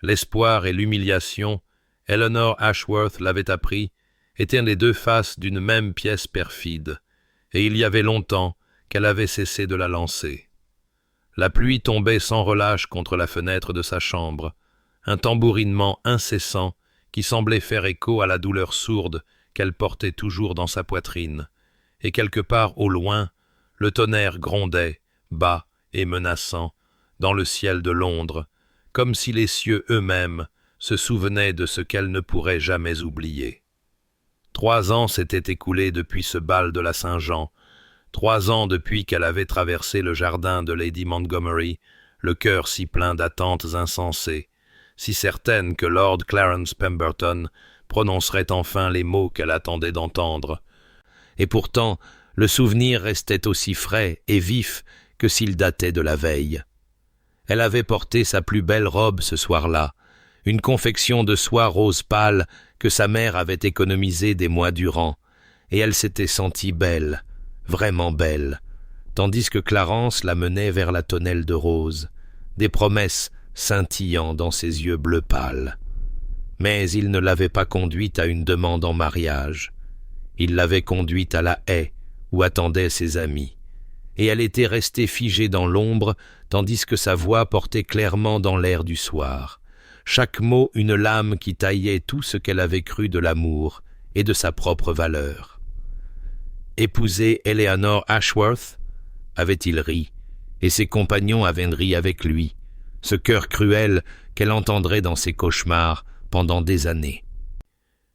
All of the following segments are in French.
L'espoir et l'humiliation, Eleanor Ashworth l'avait appris, étaient les deux faces d'une même pièce perfide, et il y avait longtemps qu'elle avait cessé de la lancer. La pluie tombait sans relâche contre la fenêtre de sa chambre, un tambourinement incessant qui semblait faire écho à la douleur sourde qu'elle portait toujours dans sa poitrine, et quelque part au loin, le tonnerre grondait, bas et menaçant, dans le ciel de Londres, comme si les cieux eux-mêmes se souvenaient de ce qu'elle ne pourrait jamais oublier. 3 ans s'étaient écoulés depuis ce bal de la Saint-Jean, 3 ans depuis qu'elle avait traversé le jardin de Lady Montgomery, le cœur si plein d'attentes insensées, si certaine que Lord Clarence Pemberton prononcerait enfin les mots qu'elle attendait d'entendre. Et pourtant, le souvenir restait aussi frais et vif que s'il datait de la veille. Elle avait porté sa plus belle robe ce soir-là, une confection de soie rose pâle que sa mère avait économisée des mois durant, et elle s'était sentie belle, vraiment belle, tandis que Clarence la menait vers la tonnelle de rose, des promesses scintillant dans ses yeux bleu pâle. Mais il ne l'avait pas conduite à une demande en mariage. Il l'avait conduite à la haie, où attendaient ses amis, et elle était restée figée dans l'ombre, tandis que sa voix portait clairement dans l'air du soir, chaque mot une lame qui taillait tout ce qu'elle avait cru de l'amour et de sa propre valeur. Épouser Eleanor Ashworth? Avait-il ri, et ses compagnons avaient ri avec lui, ce cœur cruel qu'elle entendrait dans ses cauchemars pendant des années.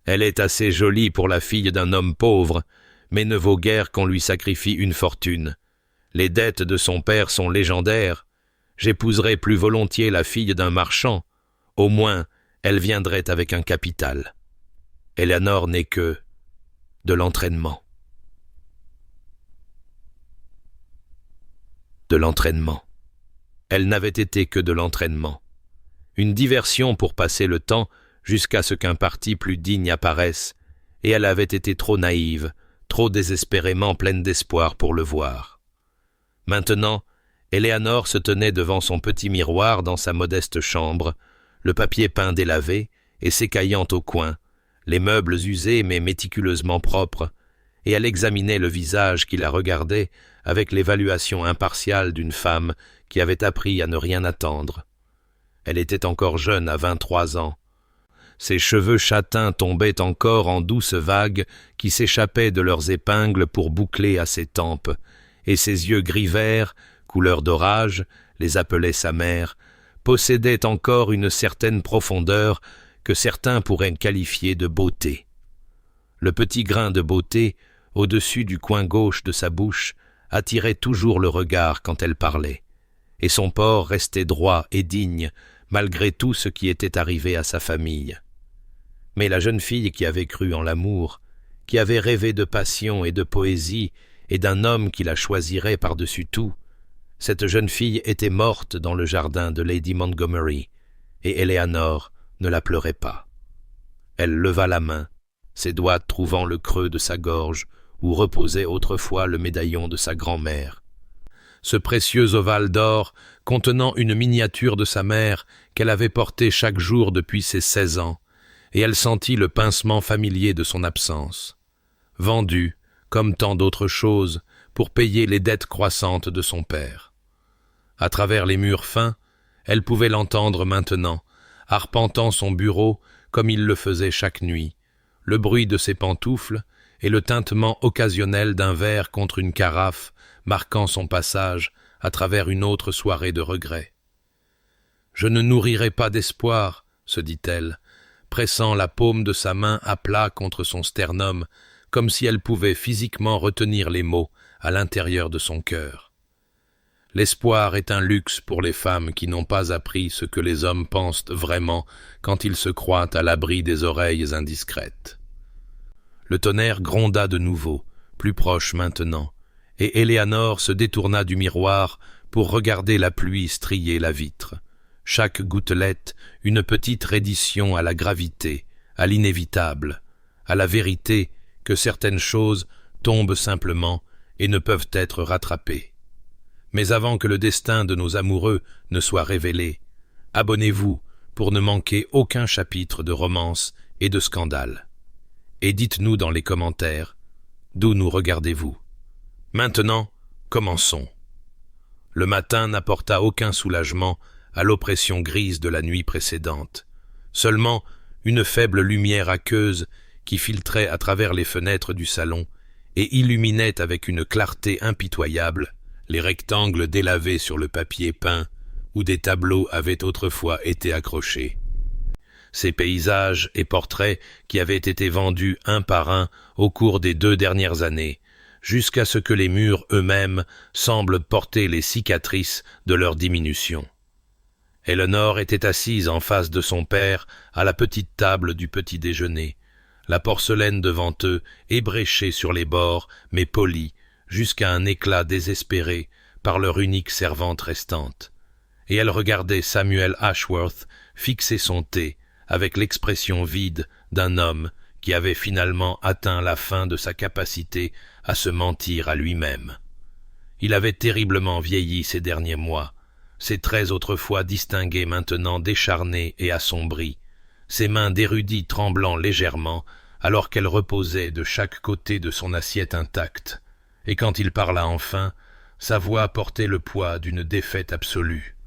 Elle est assez jolie pour la fille d'un homme pauvre, mais ne vaut guère qu'on lui sacrifie une fortune. Les dettes de son père sont légendaires. J'épouserais plus volontiers la fille d'un marchand. Au moins, elle viendrait avec un capital. Eleanor n'est que de l'entraînement. De l'entraînement. Elle n'avait été que de l'entraînement. Une diversion pour passer le temps jusqu'à ce qu'un parti plus digne apparaisse, et elle avait été trop naïve, trop désespérément pleine d'espoir pour le voir. Maintenant, Eleanor se tenait devant son petit miroir dans sa modeste chambre, le papier peint délavé et s'écaillant au coin, les meubles usés mais méticuleusement propres, et elle examinait le visage qui la regardait avec l'évaluation impartiale d'une femme qui avait appris à ne rien attendre. Elle était encore jeune à 23 ans. Ses cheveux châtains tombaient encore en douces vagues qui s'échappaient de leurs épingles pour boucler à ses tempes, et ses yeux gris-vert, couleur d'orage, les appelait sa mère, possédaient encore une certaine profondeur que certains pourraient qualifier de beauté. Le petit grain de beauté, au-dessus du coin gauche de sa bouche, attirait toujours le regard quand elle parlait, et son port restait droit et digne, malgré tout ce qui était arrivé à sa famille. Mais la jeune fille qui avait cru en l'amour, qui avait rêvé de passion et de poésie et d'un homme qui la choisirait par-dessus tout, cette jeune fille était morte dans le jardin de Lady Montgomery, et Eleanor ne la pleurait pas. Elle leva la main, ses doigts trouvant le creux de sa gorge, où reposait autrefois le médaillon de sa grand-mère. Ce précieux ovale d'or contenant une miniature de sa mère qu'elle avait portée chaque jour depuis ses 16 ans, et elle sentit le pincement familier de son absence. Vendue, comme tant d'autres choses, pour payer les dettes croissantes de son père. À travers les murs fins, elle pouvait l'entendre maintenant, arpentant son bureau comme il le faisait chaque nuit, le bruit de ses pantoufles et le tintement occasionnel d'un verre contre une carafe marquant son passage à travers une autre soirée de regret. « Je ne nourrirai pas d'espoir, » se dit-elle, pressant la paume de sa main à plat contre son sternum, comme si elle pouvait physiquement retenir les mots à l'intérieur de son cœur. L'espoir est un luxe pour les femmes qui n'ont pas appris ce que les hommes pensent vraiment quand ils se croient à l'abri des oreilles indiscrètes. Le tonnerre gronda de nouveau, plus proche maintenant, et Eleanor se détourna du miroir pour regarder la pluie strier la vitre. Chaque gouttelette, une petite reddition à la gravité, à l'inévitable, à la vérité que certaines choses tombent simplement et ne peuvent être rattrapées. Mais avant que le destin de nos amoureux ne soit révélé, abonnez-vous pour ne manquer aucun chapitre de romance et de scandale. Et dites-nous dans les commentaires, d'où nous regardez-vous? Maintenant, commençons. Le matin n'apporta aucun soulagement à l'oppression grise de la nuit précédente. Seulement une faible lumière aqueuse qui filtrait à travers les fenêtres du salon et illuminait avec une clarté impitoyable les rectangles délavés sur le papier peint où des tableaux avaient autrefois été accrochés. Ces paysages et portraits qui avaient été vendus un par un au cours des 2 dernières années, jusqu'à ce que les murs eux-mêmes semblent porter les cicatrices de leur diminution. Eleanor était assise en face de son père à la petite table du petit déjeuner, la porcelaine devant eux ébréchée sur les bords, mais polie, jusqu'à un éclat désespéré par leur unique servante restante. Et elle regardait Samuel Ashworth fixer son thé avec l'expression vide d'un homme qui avait finalement atteint la fin de sa capacité à se mentir à lui-même. Il avait terriblement vieilli ces derniers mois, ses traits autrefois distingués maintenant décharnés et assombris, ses mains d'érudit tremblant légèrement alors qu'elles reposaient de chaque côté de son assiette intacte, et quand il parla enfin, sa voix portait le poids d'une défaite absolue.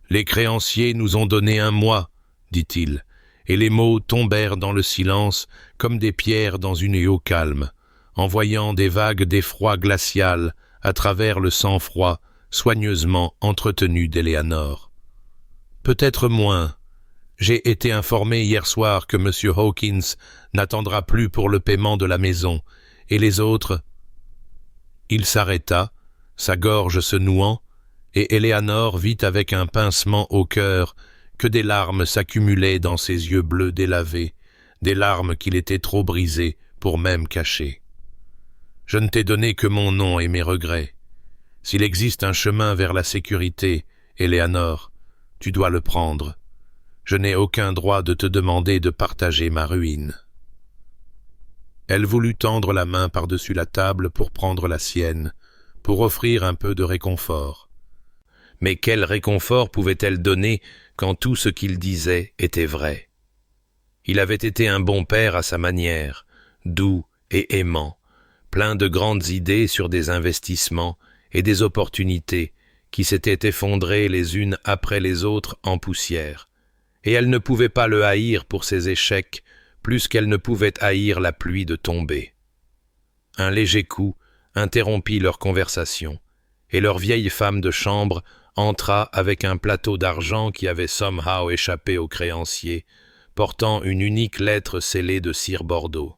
« Les créanciers nous ont donné 1 mois, dit-il, et les mots tombèrent dans le silence comme des pierres dans une eau calme, envoyant des vagues d'effroi glacial à travers le sang-froid soigneusement entretenu d'Eleanor. Peut-être moins. J'ai été informé hier soir que M. Hawkins n'attendra plus pour le paiement de la maison, et les autres... » Il s'arrêta, sa gorge se nouant, et Eleanor vit avec un pincement au cœur que des larmes s'accumulaient dans ses yeux bleus délavés, des larmes qu'il était trop brisé pour même cacher. « Je ne t'ai donné que mon nom et mes regrets. S'il existe un chemin vers la sécurité, Eleanor, tu dois le prendre. Je n'ai aucun droit de te demander de partager ma ruine. » Elle voulut tendre la main par-dessus la table pour prendre la sienne, pour offrir un peu de réconfort. Mais quel réconfort pouvait-elle donner quand tout ce qu'il disait était vrai? Il avait été un bon père à sa manière, doux et aimant, plein de grandes idées sur des investissements et des opportunités qui s'étaient effondrées les unes après les autres en poussière, et elle ne pouvait pas le haïr pour ses échecs plus qu'elle ne pouvait haïr la pluie de tomber. Un léger coup interrompit leur conversation, et leur vieille femme de chambre entra avec un plateau d'argent qui avait somehow échappé au créancier, portant une unique lettre scellée de cire Bordeaux.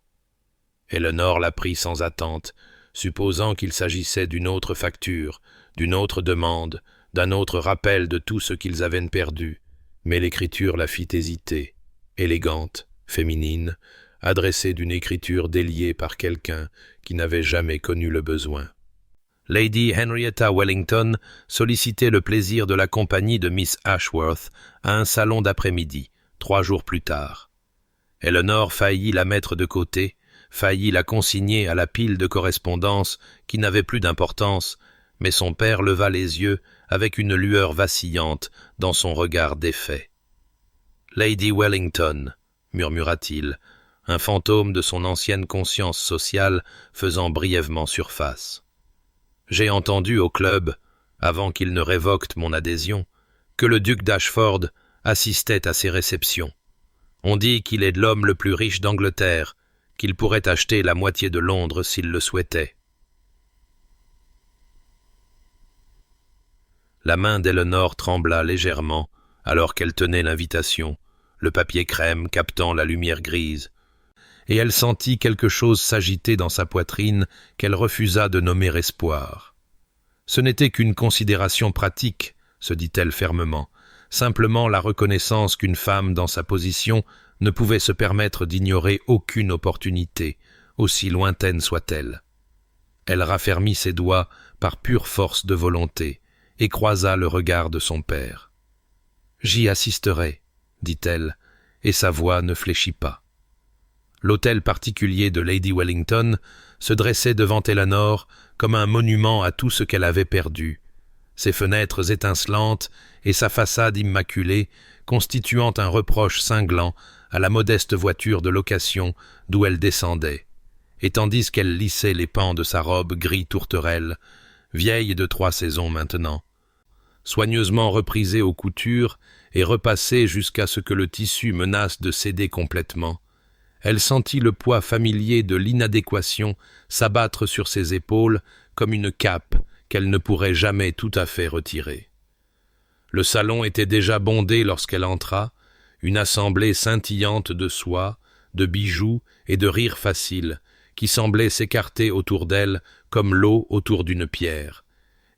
Eleanor la prit sans attente, supposant qu'il s'agissait d'une autre facture, d'une autre demande, d'un autre rappel de tout ce qu'ils avaient perdu, mais l'écriture la fit hésiter, élégante, féminine, adressée d'une écriture déliée par quelqu'un qui n'avait jamais connu le besoin. Lady Henrietta Wellington sollicitait le plaisir de la compagnie de Miss Ashworth à un salon d'après-midi, 3 jours plus tard. Eleanor faillit la mettre de côté, faillit la consigner à la pile de correspondances qui n'avait plus d'importance, mais son père leva les yeux avec une lueur vacillante dans son regard défait. « Lady Wellington », murmura-t-il, un fantôme de son ancienne conscience sociale faisant brièvement surface. « J'ai entendu au club, avant qu'il ne révoque mon adhésion, que le duc d'Ashford assistait à ses réceptions. On dit qu'il est l'homme le plus riche d'Angleterre, qu'il pourrait acheter la moitié de Londres s'il le souhaitait. » La main d'Eleanor trembla légèrement alors qu'elle tenait l'invitation, le papier crème captant la lumière grise, et elle sentit quelque chose s'agiter dans sa poitrine qu'elle refusa de nommer espoir. Ce n'était qu'une considération pratique, se dit-elle fermement, simplement la reconnaissance qu'une femme dans sa position ne pouvait se permettre d'ignorer aucune opportunité, aussi lointaine soit-elle. Elle raffermit ses doigts par pure force de volonté et croisa le regard de son père. « J'y assisterai, » dit-elle, et sa voix ne fléchit pas. L'hôtel particulier de Lady Wellington se dressait devant Eleanor comme un monument à tout ce qu'elle avait perdu, ses fenêtres étincelantes et sa façade immaculée constituant un reproche cinglant à la modeste voiture de location d'où elle descendait, et tandis qu'elle lissait les pans de sa robe gris tourterelle, vieille de 3 saisons maintenant, soigneusement reprisée aux coutures et repassée jusqu'à ce que le tissu menace de céder complètement, elle sentit le poids familier de l'inadéquation s'abattre sur ses épaules comme une cape qu'elle ne pourrait jamais tout à fait retirer. Le salon était déjà bondé lorsqu'elle entra, une assemblée scintillante de soie, de bijoux et de rires faciles, qui semblait s'écarter autour d'elle comme l'eau autour d'une pierre,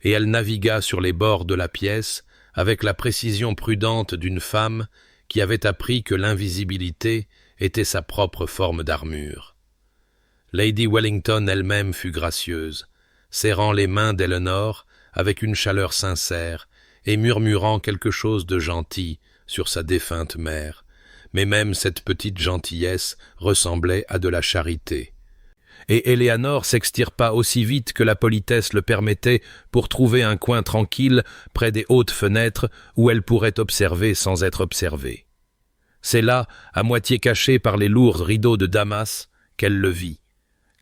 et elle navigua sur les bords de la pièce avec la précision prudente d'une femme qui avait appris que l'invisibilité était sa propre forme d'armure. Lady Wellington elle-même fut gracieuse, serrant les mains d'Elinor avec une chaleur sincère et murmurant quelque chose de gentil sur sa défunte mère, mais même cette petite gentillesse ressemblait à de la charité. Et Éléanor s'extirpa aussi vite que la politesse le permettait pour trouver un coin tranquille près des hautes fenêtres où elle pourrait observer sans être observée. C'est là, à moitié caché par les lourds rideaux de Damas, qu'elle le vit.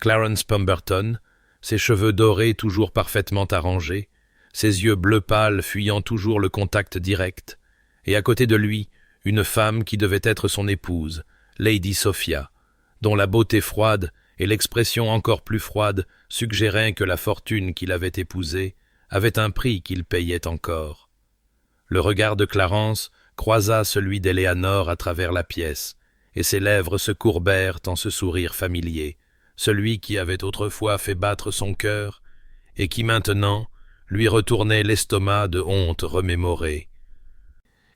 Clarence Pemberton, ses cheveux dorés toujours parfaitement arrangés, ses yeux bleu pâle fuyant toujours le contact direct, et à côté de lui, une femme qui devait être son épouse, Lady Sophia, dont la beauté froide et l'expression encore plus froide suggéraient que la fortune qu'il avait épousée avait un prix qu'il payait encore. Le regard de Clarence croisa celui d'Éléanor à travers la pièce, et ses lèvres se courbèrent en ce sourire familier, celui qui avait autrefois fait battre son cœur, et qui maintenant lui retournait l'estomac de honte remémorée.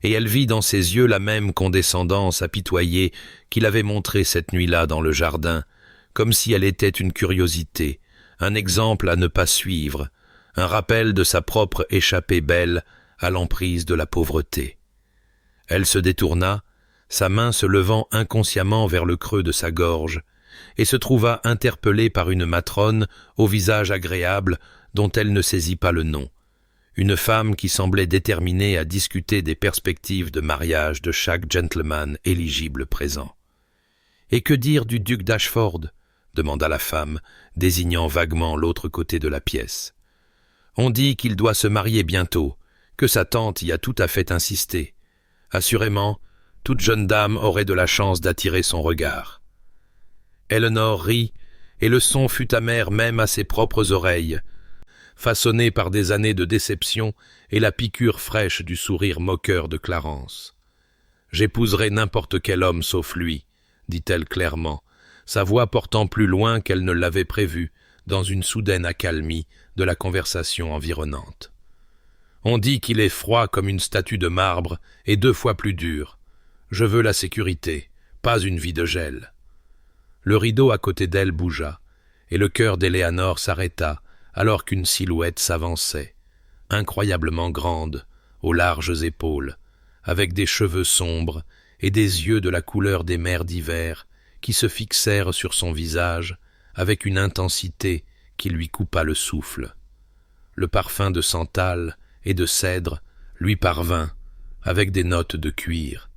Et elle vit dans ses yeux la même condescendance apitoyée qu'il avait montrée cette nuit-là dans le jardin, comme si elle était une curiosité, un exemple à ne pas suivre, un rappel de sa propre échappée belle à l'emprise de la pauvreté. Elle se détourna, sa main se levant inconsciemment vers le creux de sa gorge, et se trouva interpellée par une matrone au visage agréable dont elle ne saisit pas le nom, une femme qui semblait déterminée à discuter des perspectives de mariage de chaque gentleman éligible présent. « Et que dire du duc d'Ashford ?» demanda la femme, désignant vaguement l'autre côté de la pièce. « On dit qu'il doit se marier bientôt, que sa tante y a tout à fait insisté. Assurément, toute jeune dame aurait de la chance d'attirer son regard. » Elinor rit, et le son fut amer même à ses propres oreilles, façonné par des années de déception et la piqûre fraîche du sourire moqueur de Clarence. « J'épouserai n'importe quel homme sauf lui, » dit-elle clairement, sa voix portant plus loin qu'elle ne l'avait prévu dans une soudaine accalmie de la conversation environnante. « On dit qu'il est froid comme une statue de marbre et 2 fois plus dur. Je veux la sécurité, pas une vie de gel. » Le rideau à côté d'elle bougea, et le cœur d'Éléanor s'arrêta alors qu'une silhouette s'avançait, incroyablement grande, aux larges épaules, avec des cheveux sombres et des yeux de la couleur des mers d'hiver qui se fixèrent sur son visage avec une intensité qui lui coupa le souffle. Le parfum de santal et de cèdre lui parvint avec des notes de cuir,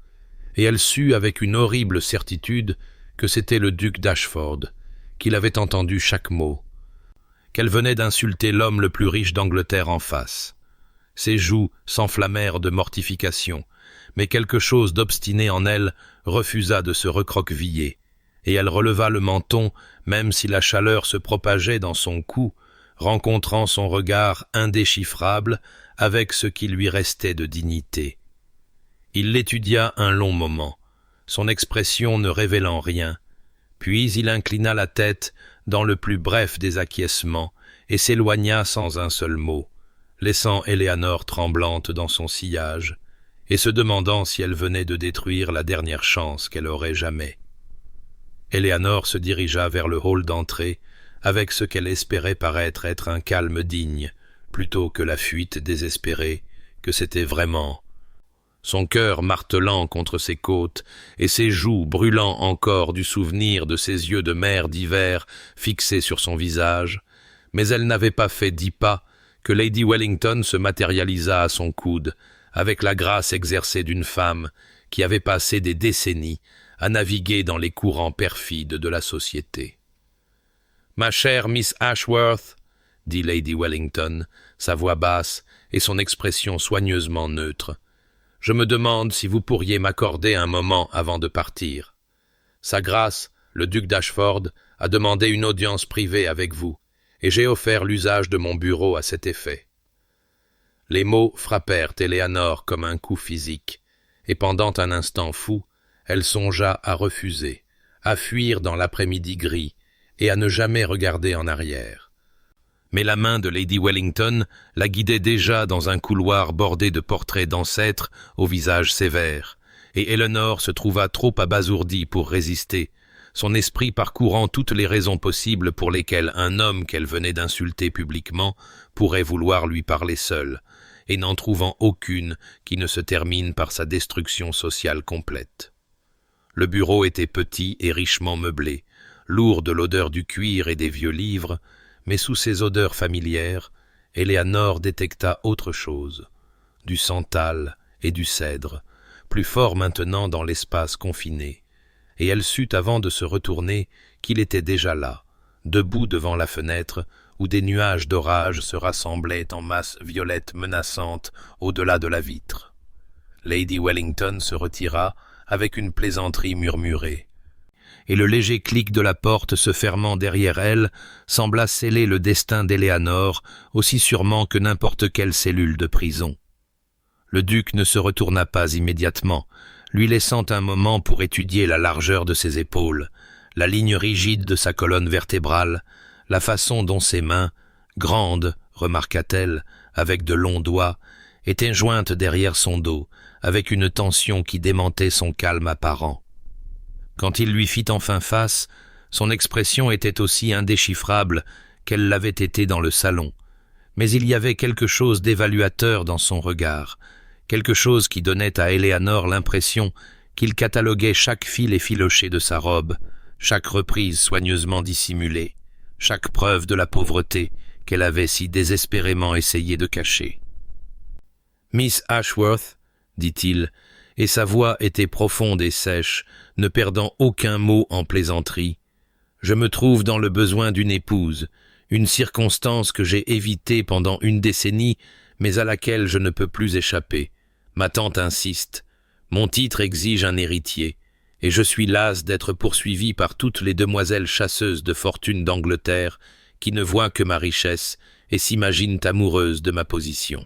et elle sut avec une horrible certitude que c'était le duc d'Ashford, qu'il avait entendu chaque mot, qu'elle venait d'insulter l'homme le plus riche d'Angleterre en face. Ses joues s'enflammèrent de mortification, mais quelque chose d'obstiné en elle refusa de se recroqueviller, et elle releva le menton même si la chaleur se propageait dans son cou, rencontrant son regard indéchiffrable avec ce qui lui restait de dignité. Il l'étudia un long moment, son expression ne révélant rien, puis il inclina la tête dans le plus bref des acquiescements et s'éloigna sans un seul mot, laissant Éléanor tremblante dans son sillage et se demandant si elle venait de détruire la dernière chance qu'elle aurait jamais. Éléanor se dirigea vers le hall d'entrée avec ce qu'elle espérait paraître être un calme digne, plutôt que la fuite désespérée que c'était vraiment. Son cœur martelant contre ses côtes et ses joues brûlant encore du souvenir de ses yeux de mer d'hiver fixés sur son visage, mais elle n'avait pas fait 10 pas que Lady Wellington se matérialisa à son coude, avec la grâce exercée d'une femme qui avait passé des décennies à naviguer dans les courants perfides de la société. « Ma chère Miss Ashworth, » dit Lady Wellington, sa voix basse et son expression soigneusement neutre, « je me demande si vous pourriez m'accorder un moment avant de partir. Sa grâce, le duc d'Ashford, a demandé une audience privée avec vous, et j'ai offert l'usage de mon bureau à cet effet. » Les mots frappèrent Éléanore comme un coup physique, et pendant un instant fou, elle songea à refuser, à fuir dans l'après-midi gris, et à ne jamais regarder en arrière. Mais la main de Lady Wellington la guidait déjà dans un couloir bordé de portraits d'ancêtres au visage sévère, et Éléanore se trouva trop abasourdie pour résister, son esprit parcourant toutes les raisons possibles pour lesquelles un homme qu'elle venait d'insulter publiquement pourrait vouloir lui parler seul, et n'en trouvant aucune qui ne se termine par sa destruction sociale complète. Le bureau était petit et richement meublé, lourd de l'odeur du cuir et des vieux livres, mais sous ces odeurs familières, Éléanore détecta autre chose, du santal et du cèdre, plus fort maintenant dans l'espace confiné, et elle sut avant de se retourner qu'il était déjà là, debout devant la fenêtre, où des nuages d'orage se rassemblaient en masses violettes menaçantes au-delà de la vitre. Lady Wellington se retira avec une plaisanterie murmurée, et le léger clic de la porte se fermant derrière elle sembla sceller le destin d'Éléanore aussi sûrement que n'importe quelle cellule de prison. Le duc ne se retourna pas immédiatement, lui laissant un moment pour étudier la largeur de ses épaules, la ligne rigide de sa colonne vertébrale, la façon dont ses mains, grandes, remarqua-t-elle, avec de longs doigts, étaient jointes derrière son dos, avec une tension qui démentait son calme apparent. Quand il lui fit enfin face, son expression était aussi indéchiffrable qu'elle l'avait été dans le salon, mais il y avait quelque chose d'évaluateur dans son regard, quelque chose qui donnait à Éléanore l'impression qu'il cataloguait chaque fil effiloché de sa robe, chaque reprise soigneusement dissimulée, chaque preuve de la pauvreté qu'elle avait si désespérément essayé de cacher. « Miss Ashworth, » dit-il, et sa voix était profonde et sèche, ne perdant aucun mot en plaisanterie, « je me trouve dans le besoin d'une épouse, une circonstance que j'ai évitée pendant une décennie, mais à laquelle je ne peux plus échapper. Ma tante insiste. Mon titre exige un héritier, et je suis las d'être poursuivi par toutes les demoiselles chasseuses de fortune d'Angleterre qui ne voient que ma richesse et s'imaginent amoureuses de ma position. »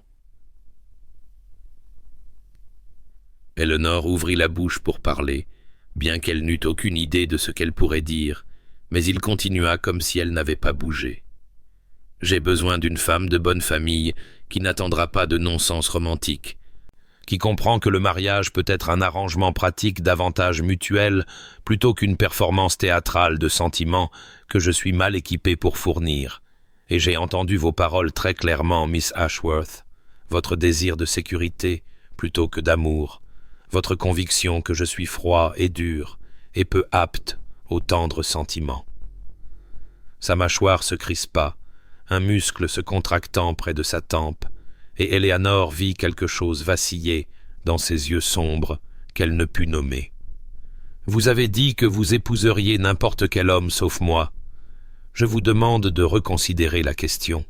Éléanore ouvrit la bouche pour parler, bien qu'elle n'eût aucune idée de ce qu'elle pourrait dire, mais il continua comme si elle n'avait pas bougé. « J'ai besoin d'une femme de bonne famille qui n'attendra pas de non-sens romantique, qui comprend que le mariage peut être un arrangement pratique d'avantages mutuels plutôt qu'une performance théâtrale de sentiments que je suis mal équipé pour fournir. Et j'ai entendu vos paroles très clairement, Miss Ashworth, votre désir de sécurité plutôt que d'amour, votre conviction que je suis froid et dur et peu apte aux tendres sentiments. » Sa mâchoire se crispa, un muscle se contractant près de sa tempe, et Éléanore vit quelque chose vaciller dans ses yeux sombres qu'elle ne put nommer. « Vous avez dit que vous épouseriez n'importe quel homme sauf moi. Je vous demande de reconsidérer la question. »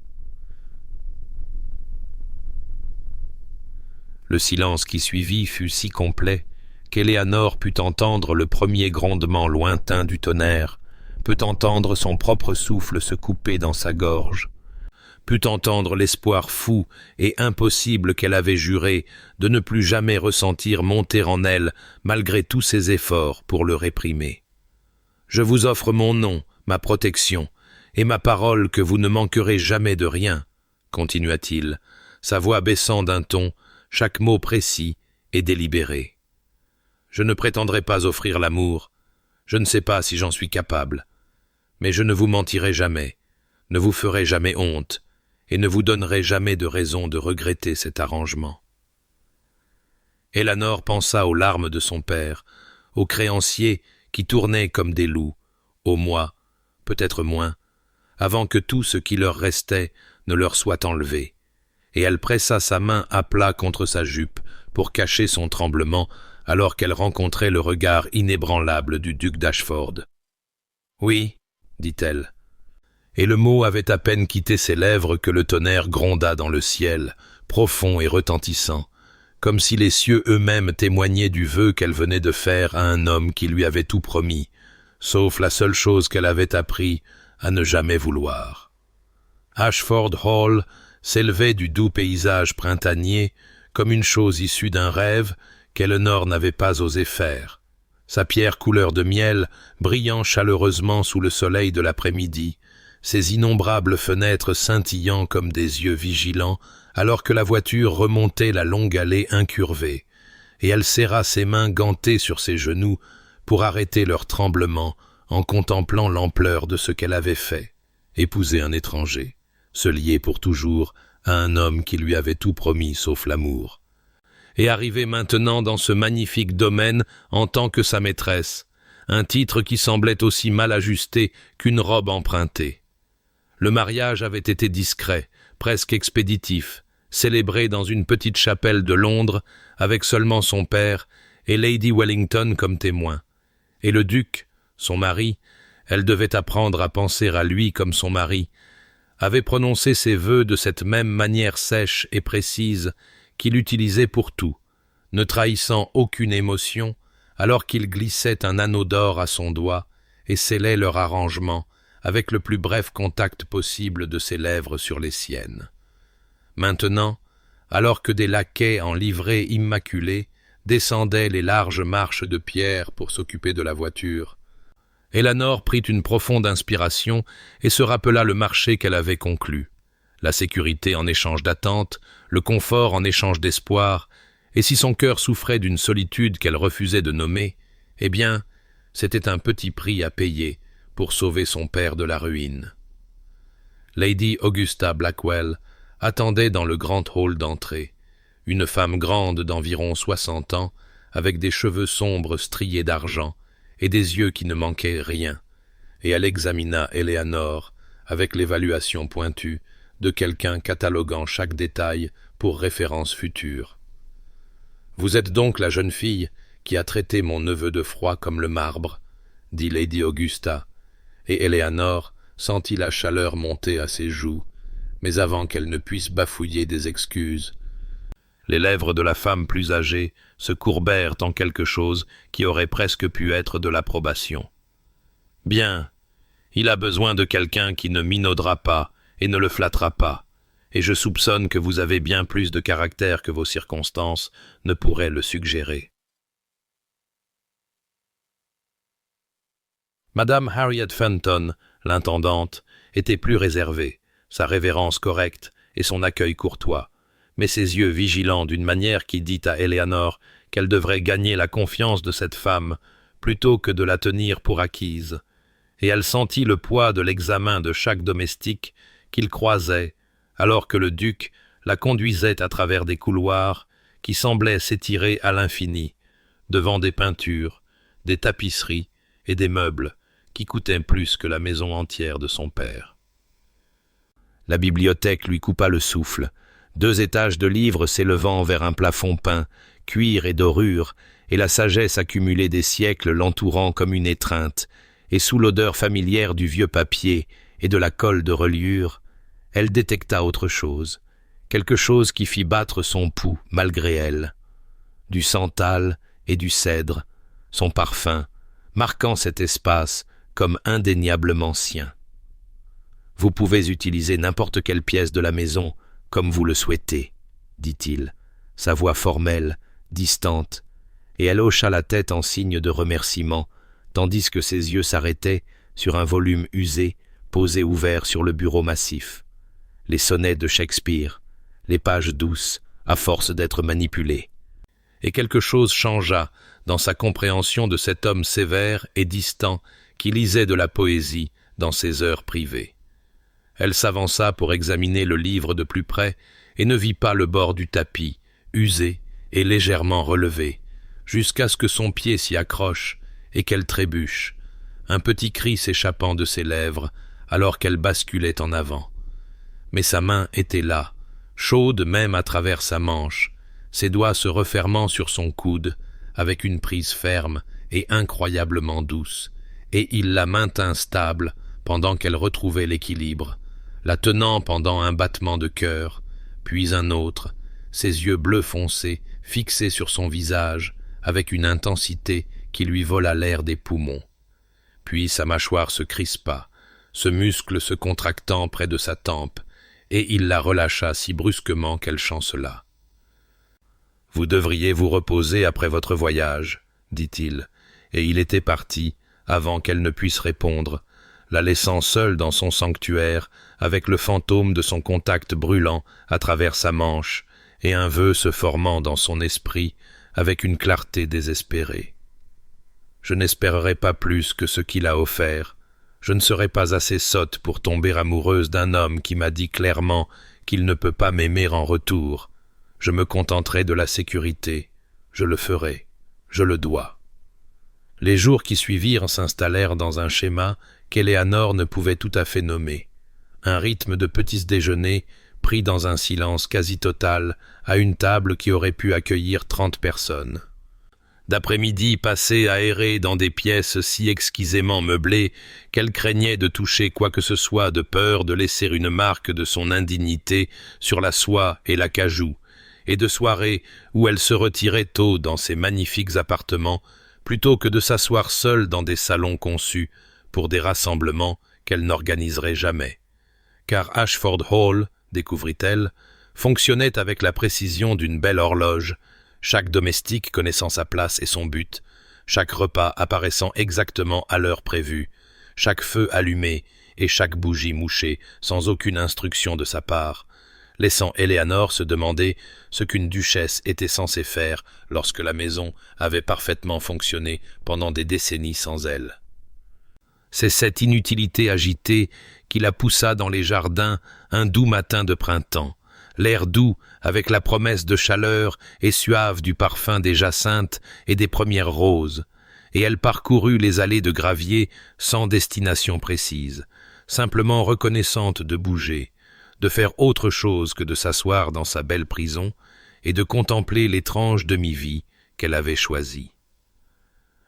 Le silence qui suivit fut si complet qu'Éléanore put entendre le premier grondement lointain du tonnerre, put entendre son propre souffle se couper dans sa gorge, put entendre l'espoir fou et impossible qu'elle avait juré de ne plus jamais ressentir monter en elle malgré tous ses efforts pour le réprimer. « Je vous offre mon nom, ma protection, et ma parole que vous ne manquerez jamais de rien, » continua-t-il, sa voix baissant d'un ton, chaque mot précis et délibéré. « Je ne prétendrai pas offrir l'amour, je ne sais pas si j'en suis capable, mais je ne vous mentirai jamais, ne vous ferai jamais honte, et ne vous donnerai jamais de raison de regretter cet arrangement. » Éléanore pensa aux larmes de son père, aux créanciers qui tournaient comme des loups, aux mois, peut-être moins, avant que tout ce qui leur restait ne leur soit enlevé, et elle pressa sa main à plat contre sa jupe pour cacher son tremblement alors qu'elle rencontrait le regard inébranlable du duc d'Ashford. « Oui, dit-elle. » Et le mot avait à peine quitté ses lèvres que le tonnerre gronda dans le ciel, profond et retentissant, comme si les cieux eux-mêmes témoignaient du vœu qu'elle venait de faire à un homme qui lui avait tout promis, sauf la seule chose qu'elle avait appris à ne jamais vouloir. Ashford Hall s'élevait du doux paysage printanier comme une chose issue d'un rêve qu'Elinor n'avait pas osé faire. Sa pierre couleur de miel brillant chaleureusement sous le soleil de l'après-midi, ses innombrables fenêtres scintillant comme des yeux vigilants alors que la voiture remontait la longue allée incurvée, et elle serra ses mains gantées sur ses genoux pour arrêter leur tremblement en contemplant l'ampleur de ce qu'elle avait fait, épouser un étranger, se lier pour toujours à un homme qui lui avait tout promis sauf l'amour, et arriver maintenant dans ce magnifique domaine en tant que sa maîtresse, un titre qui semblait aussi mal ajusté qu'une robe empruntée. Le mariage avait été discret, presque expéditif, célébré dans une petite chapelle de Londres avec seulement son père et Lady Wellington comme témoins. Et le duc, son mari, elle devait apprendre à penser à lui comme son mari, avait prononcé ses vœux de cette même manière sèche et précise qu'il utilisait pour tout, ne trahissant aucune émotion, alors qu'il glissait un anneau d'or à son doigt et scellait leur arrangement avec le plus bref contact possible de ses lèvres sur les siennes. Maintenant, alors que des laquais en livrée immaculée descendaient les larges marches de pierre pour s'occuper de la voiture, Elinor prit une profonde inspiration et se rappela le marché qu'elle avait conclu. La sécurité en échange d'attente, le confort en échange d'espoir, et si son cœur souffrait d'une solitude qu'elle refusait de nommer, eh bien, c'était un petit prix à payer pour sauver son père de la ruine. Lady Augusta Blackwell attendait dans le grand hall d'entrée, une femme grande d'environ 60 ans, avec des cheveux sombres striés d'argent et des yeux qui ne manquaient rien, et elle examina Eleanor avec l'évaluation pointue de quelqu'un cataloguant chaque détail pour référence future. « Vous êtes donc la jeune fille qui a traité mon neveu de froid comme le marbre, » dit Lady Augusta, et Eleanor sentit la chaleur monter à ses joues, mais avant qu'elle ne puisse bafouiller des excuses, les lèvres de la femme plus âgée se courbèrent en quelque chose qui aurait presque pu être de l'approbation. « Bien, il a besoin de quelqu'un qui ne minaudera pas et ne le flattera pas, et je soupçonne que vous avez bien plus de caractère que vos circonstances ne pourraient le suggérer. » Madame Harriet Fenton, l'intendante, était plus réservée, sa révérence correcte et son accueil courtois, mais ses yeux vigilants d'une manière qui dit à Eleanor qu'elle devrait gagner la confiance de cette femme plutôt que de la tenir pour acquise, et elle sentit le poids de l'examen de chaque domestique qu'il croisait, alors que le duc la conduisait à travers des couloirs qui semblaient s'étirer à l'infini, devant des peintures, des tapisseries et des meubles qui coûtaient plus que la maison entière de son père. La bibliothèque lui coupa le souffle, 2 étages de livres s'élevant vers un plafond peint, cuir et dorure, et la sagesse accumulée des siècles l'entourant comme une étreinte, et sous l'odeur familière du vieux papier et de la colle de reliure, elle détecta autre chose, quelque chose qui fit battre son pouls malgré elle. Du santal et du cèdre, son parfum, marquant cet espace comme indéniablement sien. Vous pouvez utiliser n'importe quelle pièce de la maison comme vous le souhaitez, dit-il, sa voix formelle, distante, et elle hocha la tête en signe de remerciement, tandis que ses yeux s'arrêtaient sur un volume usé, posé ouvert sur le bureau massif. Les sonnets de Shakespeare, les pages douces, à force d'être manipulées. Et quelque chose changea dans sa compréhension de cet homme sévère et distant qui lisait de la poésie dans ses heures privées. Elle s'avança pour examiner le livre de plus près et ne vit pas le bord du tapis, usé et légèrement relevé, jusqu'à ce que son pied s'y accroche et qu'elle trébuche, un petit cri s'échappant de ses lèvres alors qu'elle basculait en avant. Mais sa main était là, chaude même à travers sa manche, ses doigts se refermant sur son coude, avec une prise ferme et incroyablement douce, et il la maintint stable pendant qu'elle retrouvait l'équilibre, la tenant pendant un battement de cœur, puis un autre, ses yeux bleus foncés fixés sur son visage, avec une intensité qui lui vola l'air des poumons. Puis sa mâchoire se crispa, ce muscle se contractant près de sa tempe, et il la relâcha si brusquement qu'elle chancela. « Vous devriez vous reposer après votre voyage, » dit-il, et il était parti, avant qu'elle ne puisse répondre, la laissant seule dans son sanctuaire, avec le fantôme de son contact brûlant à travers sa manche, et un vœu se formant dans son esprit avec une clarté désespérée. Je n'espérerai pas plus que ce qu'il a offert. Je ne serai pas assez sotte pour tomber amoureuse d'un homme qui m'a dit clairement qu'il ne peut pas m'aimer en retour. Je me contenterai de la sécurité. Je le ferai. Je le dois. Les jours qui suivirent s'installèrent dans un schéma qu'Éléanore ne pouvait tout à fait nommer. Un rythme de petits déjeuners pris dans un silence quasi total à une table qui aurait pu accueillir 30 personnes. D'après-midi passés à errer dans des pièces si exquisément meublées qu'elle craignait de toucher quoi que ce soit de peur de laisser une marque de son indignité sur la soie et l'acajou, et de soirées où elle se retirait tôt dans ses magnifiques appartements plutôt que de s'asseoir seule dans des salons conçus pour des rassemblements qu'elle n'organiserait jamais. Car Ashford Hall, découvrit-elle, fonctionnait avec la précision d'une belle horloge, chaque domestique connaissant sa place et son but, chaque repas apparaissant exactement à l'heure prévue, chaque feu allumé et chaque bougie mouchée sans aucune instruction de sa part, laissant Éléanore se demander ce qu'une duchesse était censée faire lorsque la maison avait parfaitement fonctionné pendant des décennies sans elle. C'est cette inutilité agitée qui la poussa dans les jardins un doux matin de printemps, l'air doux avec la promesse de chaleur et suave du parfum des jacinthes et des premières roses, et elle parcourut les allées de gravier sans destination précise, simplement reconnaissante de bouger, de faire autre chose que de s'asseoir dans sa belle prison et de contempler l'étrange demi-vie qu'elle avait choisie.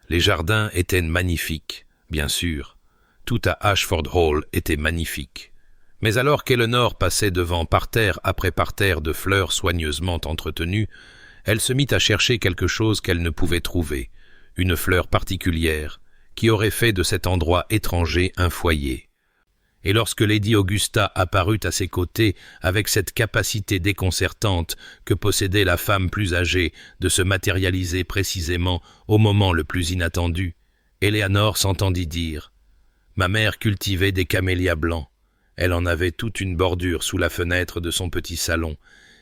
Les jardins étaient magnifiques, bien sûr, tout à Ashford Hall était magnifique. Mais alors qu'Eléanore passait devant parterre après parterre de fleurs soigneusement entretenues, elle se mit à chercher quelque chose qu'elle ne pouvait trouver, une fleur particulière, qui aurait fait de cet endroit étranger un foyer. Et lorsque Lady Augusta apparut à ses côtés avec cette capacité déconcertante que possédait la femme plus âgée de se matérialiser précisément au moment le plus inattendu, Éléanore s'entendit dire « Ma mère cultivait des camélias blancs. Elle en avait toute une bordure sous la fenêtre de son petit salon,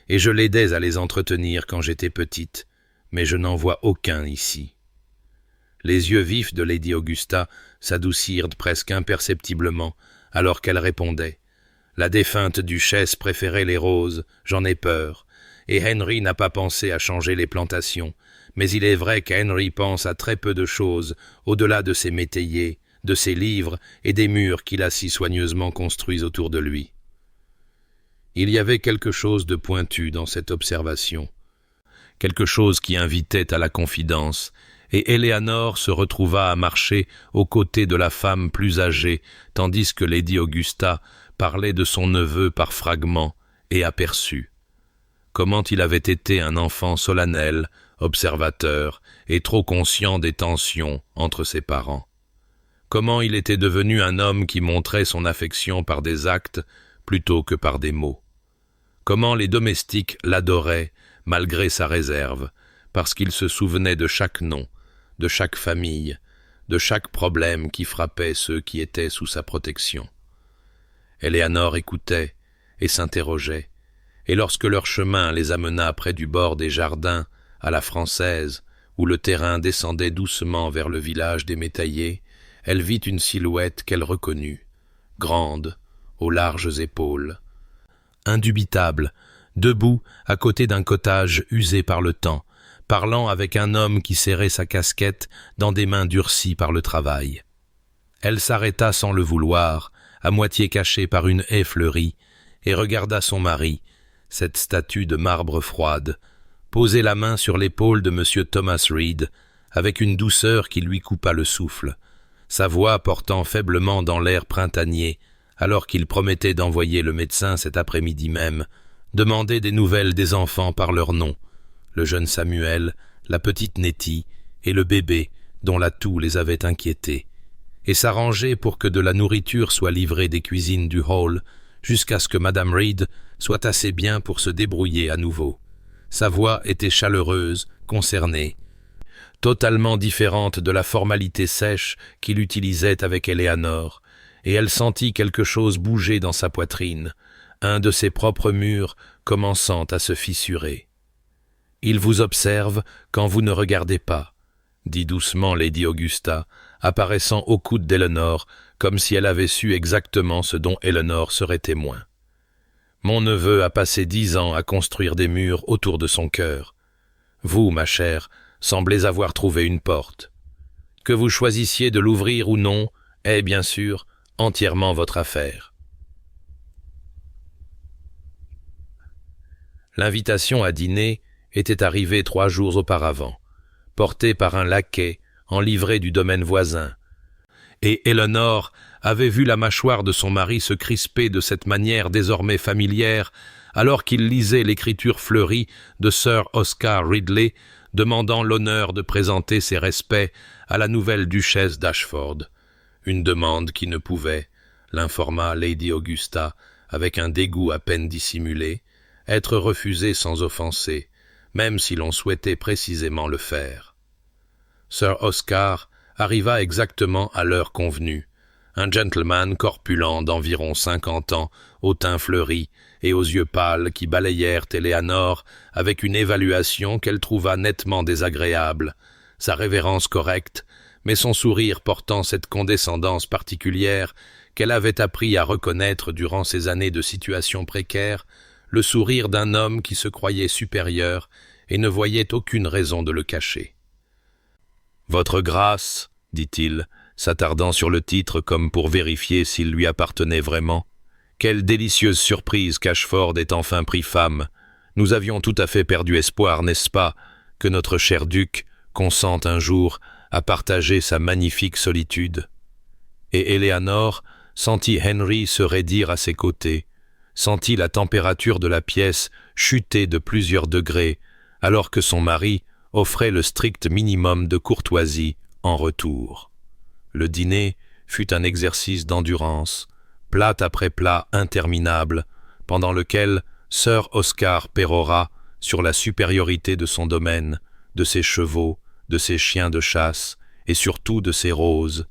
et je l'aidais à les entretenir quand j'étais petite, mais je n'en vois aucun ici. » Les yeux vifs de Lady Augusta s'adoucirent presque imperceptiblement, alors qu'elle répondait « La défunte duchesse préférait les roses, j'en ai peur, et Henry n'a pas pensé à changer les plantations, mais il est vrai qu'Henry pense à très peu de choses au-delà de ses métayers, de ses livres et des murs qu'il a si soigneusement construits autour de lui. » Il y avait quelque chose de pointu dans cette observation, quelque chose qui invitait à la confidence, et Éléanore se retrouva à marcher aux côtés de la femme plus âgée, tandis que Lady Augusta parlait de son neveu par fragments et aperçut. Comment il avait été un enfant solennel, observateur, et trop conscient des tensions entre ses parents. Comment il était devenu un homme qui montrait son affection par des actes plutôt que par des mots. Comment les domestiques l'adoraient malgré sa réserve, parce qu'il se souvenait de chaque nom, de chaque famille, de chaque problème qui frappait ceux qui étaient sous sa protection. Éléanore écoutait et s'interrogeait, et lorsque leur chemin les amena près du bord des jardins, à la française, où le terrain descendait doucement vers le village des métayers, elle vit une silhouette qu'elle reconnut, grande, aux larges épaules, indubitable, debout à côté d'un cottage usé par le temps, parlant avec un homme qui serrait sa casquette dans des mains durcies par le travail. Elle s'arrêta sans le vouloir, à moitié cachée par une haie fleurie, et regarda son mari, cette statue de marbre froide, posait la main sur l'épaule de M. Thomas Reed, avec une douceur qui lui coupa le souffle, sa voix portant faiblement dans l'air printanier, alors qu'il promettait d'envoyer le médecin cet après-midi même, demander des nouvelles des enfants par leur nom, le jeune Samuel, la petite Nettie et le bébé dont la toux les avait inquiétés, et s'arranger pour que de la nourriture soit livrée des cuisines du hall jusqu'à ce que Madame Reed soit assez bien pour se débrouiller à nouveau. Sa voix était chaleureuse, concernée, totalement différente de la formalité sèche qu'il utilisait avec Éléanore, et elle sentit quelque chose bouger dans sa poitrine, un de ses propres murs commençant à se fissurer. « Il vous observe quand vous ne regardez pas », dit doucement Lady Augusta, apparaissant au coude d'Elinor, comme si elle avait su exactement ce dont Elinor serait témoin. « Mon neveu a passé 10 ans à construire des murs autour de son cœur. Vous, ma chère, semblez avoir trouvé une porte. Que vous choisissiez de l'ouvrir ou non est, bien sûr, entièrement votre affaire. » L'invitation à dîner était arrivée 3 jours auparavant, portée par un laquais en livrée du domaine voisin, et Elinor avait vu la mâchoire de son mari se crisper de cette manière désormais familière alors qu'il lisait l'écriture fleurie de Sir Oscar Ridley demandant l'honneur de présenter ses respects à la nouvelle duchesse d'Ashford, une demande qui ne pouvait, l'informa Lady Augusta avec un dégoût à peine dissimulé, être refusée sans offenser, même si l'on souhaitait précisément le faire. Sir Oscar arriva exactement à l'heure convenue, un gentleman corpulent d'environ 50 ans, au teint fleuri et aux yeux pâles qui balayèrent Éléanore avec une évaluation qu'elle trouva nettement désagréable, sa révérence correcte, mais son sourire portant cette condescendance particulière qu'elle avait appris à reconnaître durant ses années de situation précaire, le sourire d'un homme qui se croyait supérieur et ne voyait aucune raison de le cacher. « Votre grâce, dit-il, s'attardant sur le titre comme pour vérifier s'il lui appartenait vraiment. Quelle délicieuse surprise qu'Ashford ait enfin pris femme. Nous avions tout à fait perdu espoir, n'est-ce pas, que notre cher duc consente un jour à partager sa magnifique solitude. » Et Éléanore sentit Henry se raidir à ses côtés, sentit la température de la pièce chuter de plusieurs degrés, alors que son mari offrait le strict minimum de courtoisie en retour. Le dîner fut un exercice d'endurance, plat après plat interminable, pendant lequel Sir Oscar pérora sur la supériorité de son domaine, de ses chevaux, de ses chiens de chasse, et surtout de ces roses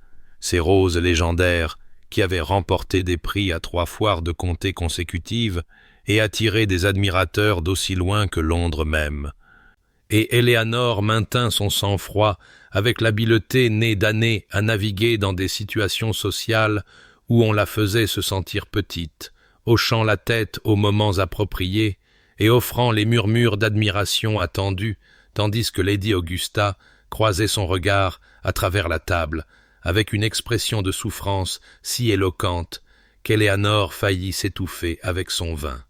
légendaires qui avaient remporté des prix à 3 foires de comté consécutives et attiré des admirateurs d'aussi loin que Londres même. Et Éléanore maintint son sang-froid avec l'habileté née d'années à naviguer dans des situations sociales où on la faisait se sentir petite, hochant la tête aux moments appropriés et offrant les murmures d'admiration attendus, tandis que Lady Augusta croisait son regard à travers la table, avec une expression de souffrance si éloquente qu'Éléanore faillit s'étouffer avec son vin.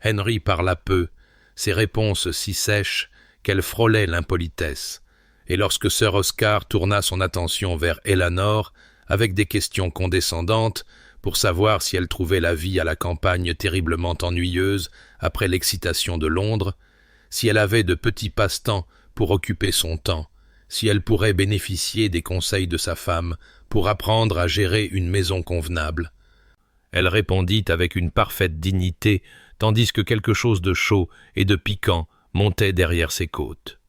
Henry parla peu, ses réponses si sèches qu'elle frôlait l'impolitesse, et lorsque Sir Oscar tourna son attention vers Éléanore avec des questions condescendantes pour savoir si elle trouvait la vie à la campagne terriblement ennuyeuse après l'excitation de Londres, si elle avait de petits passe-temps pour occuper son temps, si elle pourrait bénéficier des conseils de sa femme pour apprendre à gérer une maison convenable. Elle répondit avec une parfaite dignité, tandis que quelque chose de chaud et de piquant montait derrière ses côtes.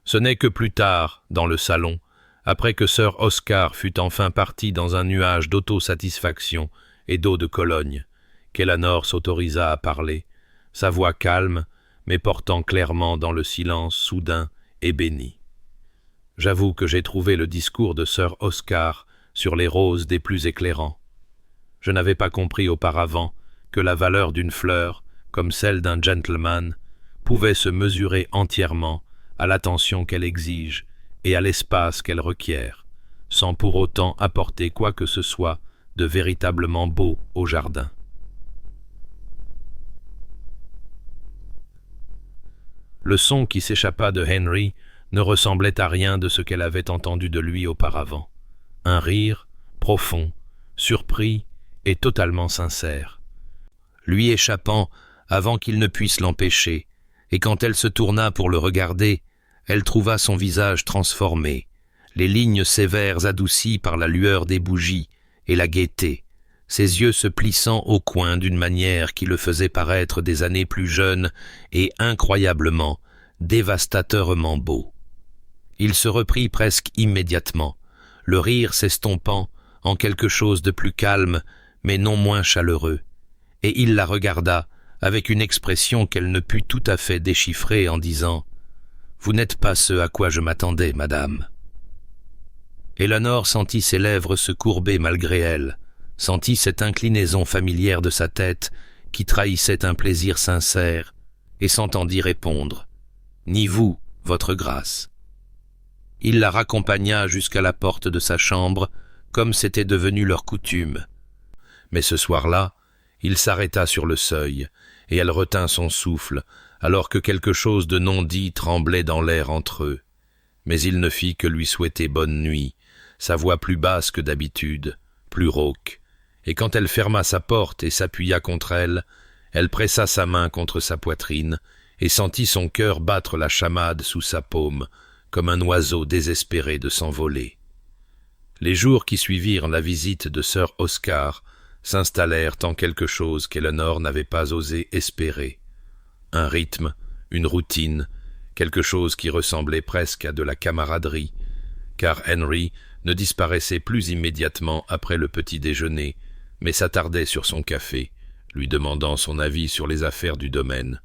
Ce n'est que plus tard, dans le salon, après que Sir Oscar fut enfin parti dans un nuage d'autosatisfaction et d'eau de Cologne, qu'Éléanore s'autorisa à parler, sa voix calme, mais portant clairement dans le silence soudain et béni. J'avoue que j'ai trouvé le discours de Sir Oscar sur les roses des plus éclairants. Je n'avais pas compris auparavant que la valeur d'une fleur, comme celle d'un gentleman, pouvait se mesurer entièrement à l'attention qu'elle exige et à l'espace qu'elle requiert, sans pour autant apporter quoi que ce soit de véritablement beau au jardin. Le son qui s'échappa de Henry ne ressemblait à rien de ce qu'elle avait entendu de lui auparavant. Un rire, profond, surpris et totalement sincère. Lui échappant avant qu'il ne puisse l'empêcher, et quand elle se tourna pour le regarder, elle trouva son visage transformé, les lignes sévères adoucies par la lueur des bougies et la gaieté, ses yeux se plissant au coin d'une manière qui le faisait paraître des années plus jeune et incroyablement, dévastateurement beau. Il se reprit presque immédiatement, le rire s'estompant en quelque chose de plus calme, mais non moins chaleureux, et il la regarda avec une expression qu'elle ne put tout à fait déchiffrer en disant « Vous n'êtes pas ce à quoi je m'attendais, madame. » Eleanor sentit ses lèvres se courber malgré elle, sentit cette inclinaison familière de sa tête qui trahissait un plaisir sincère, et s'entendit répondre « Ni vous, votre grâce. » Il la raccompagna jusqu'à la porte de sa chambre, comme c'était devenu leur coutume. Mais ce soir-là, il s'arrêta sur le seuil, et elle retint son souffle, alors que quelque chose de non dit tremblait dans l'air entre eux. Mais il ne fit que lui souhaiter bonne nuit, sa voix plus basse que d'habitude, plus rauque, et quand elle ferma sa porte et s'appuya contre elle, elle pressa sa main contre sa poitrine et sentit son cœur battre la chamade sous sa paume, comme un oiseau désespéré de s'envoler. Les jours qui suivirent la visite de Sir Oscar s'installèrent en quelque chose qu'Eleanor n'avait pas osé espérer. Un rythme, une routine, quelque chose qui ressemblait presque à de la camaraderie, car Henry ne disparaissait plus immédiatement après le petit déjeuner, mais s'attardait sur son café, lui demandant son avis sur les affaires du domaine,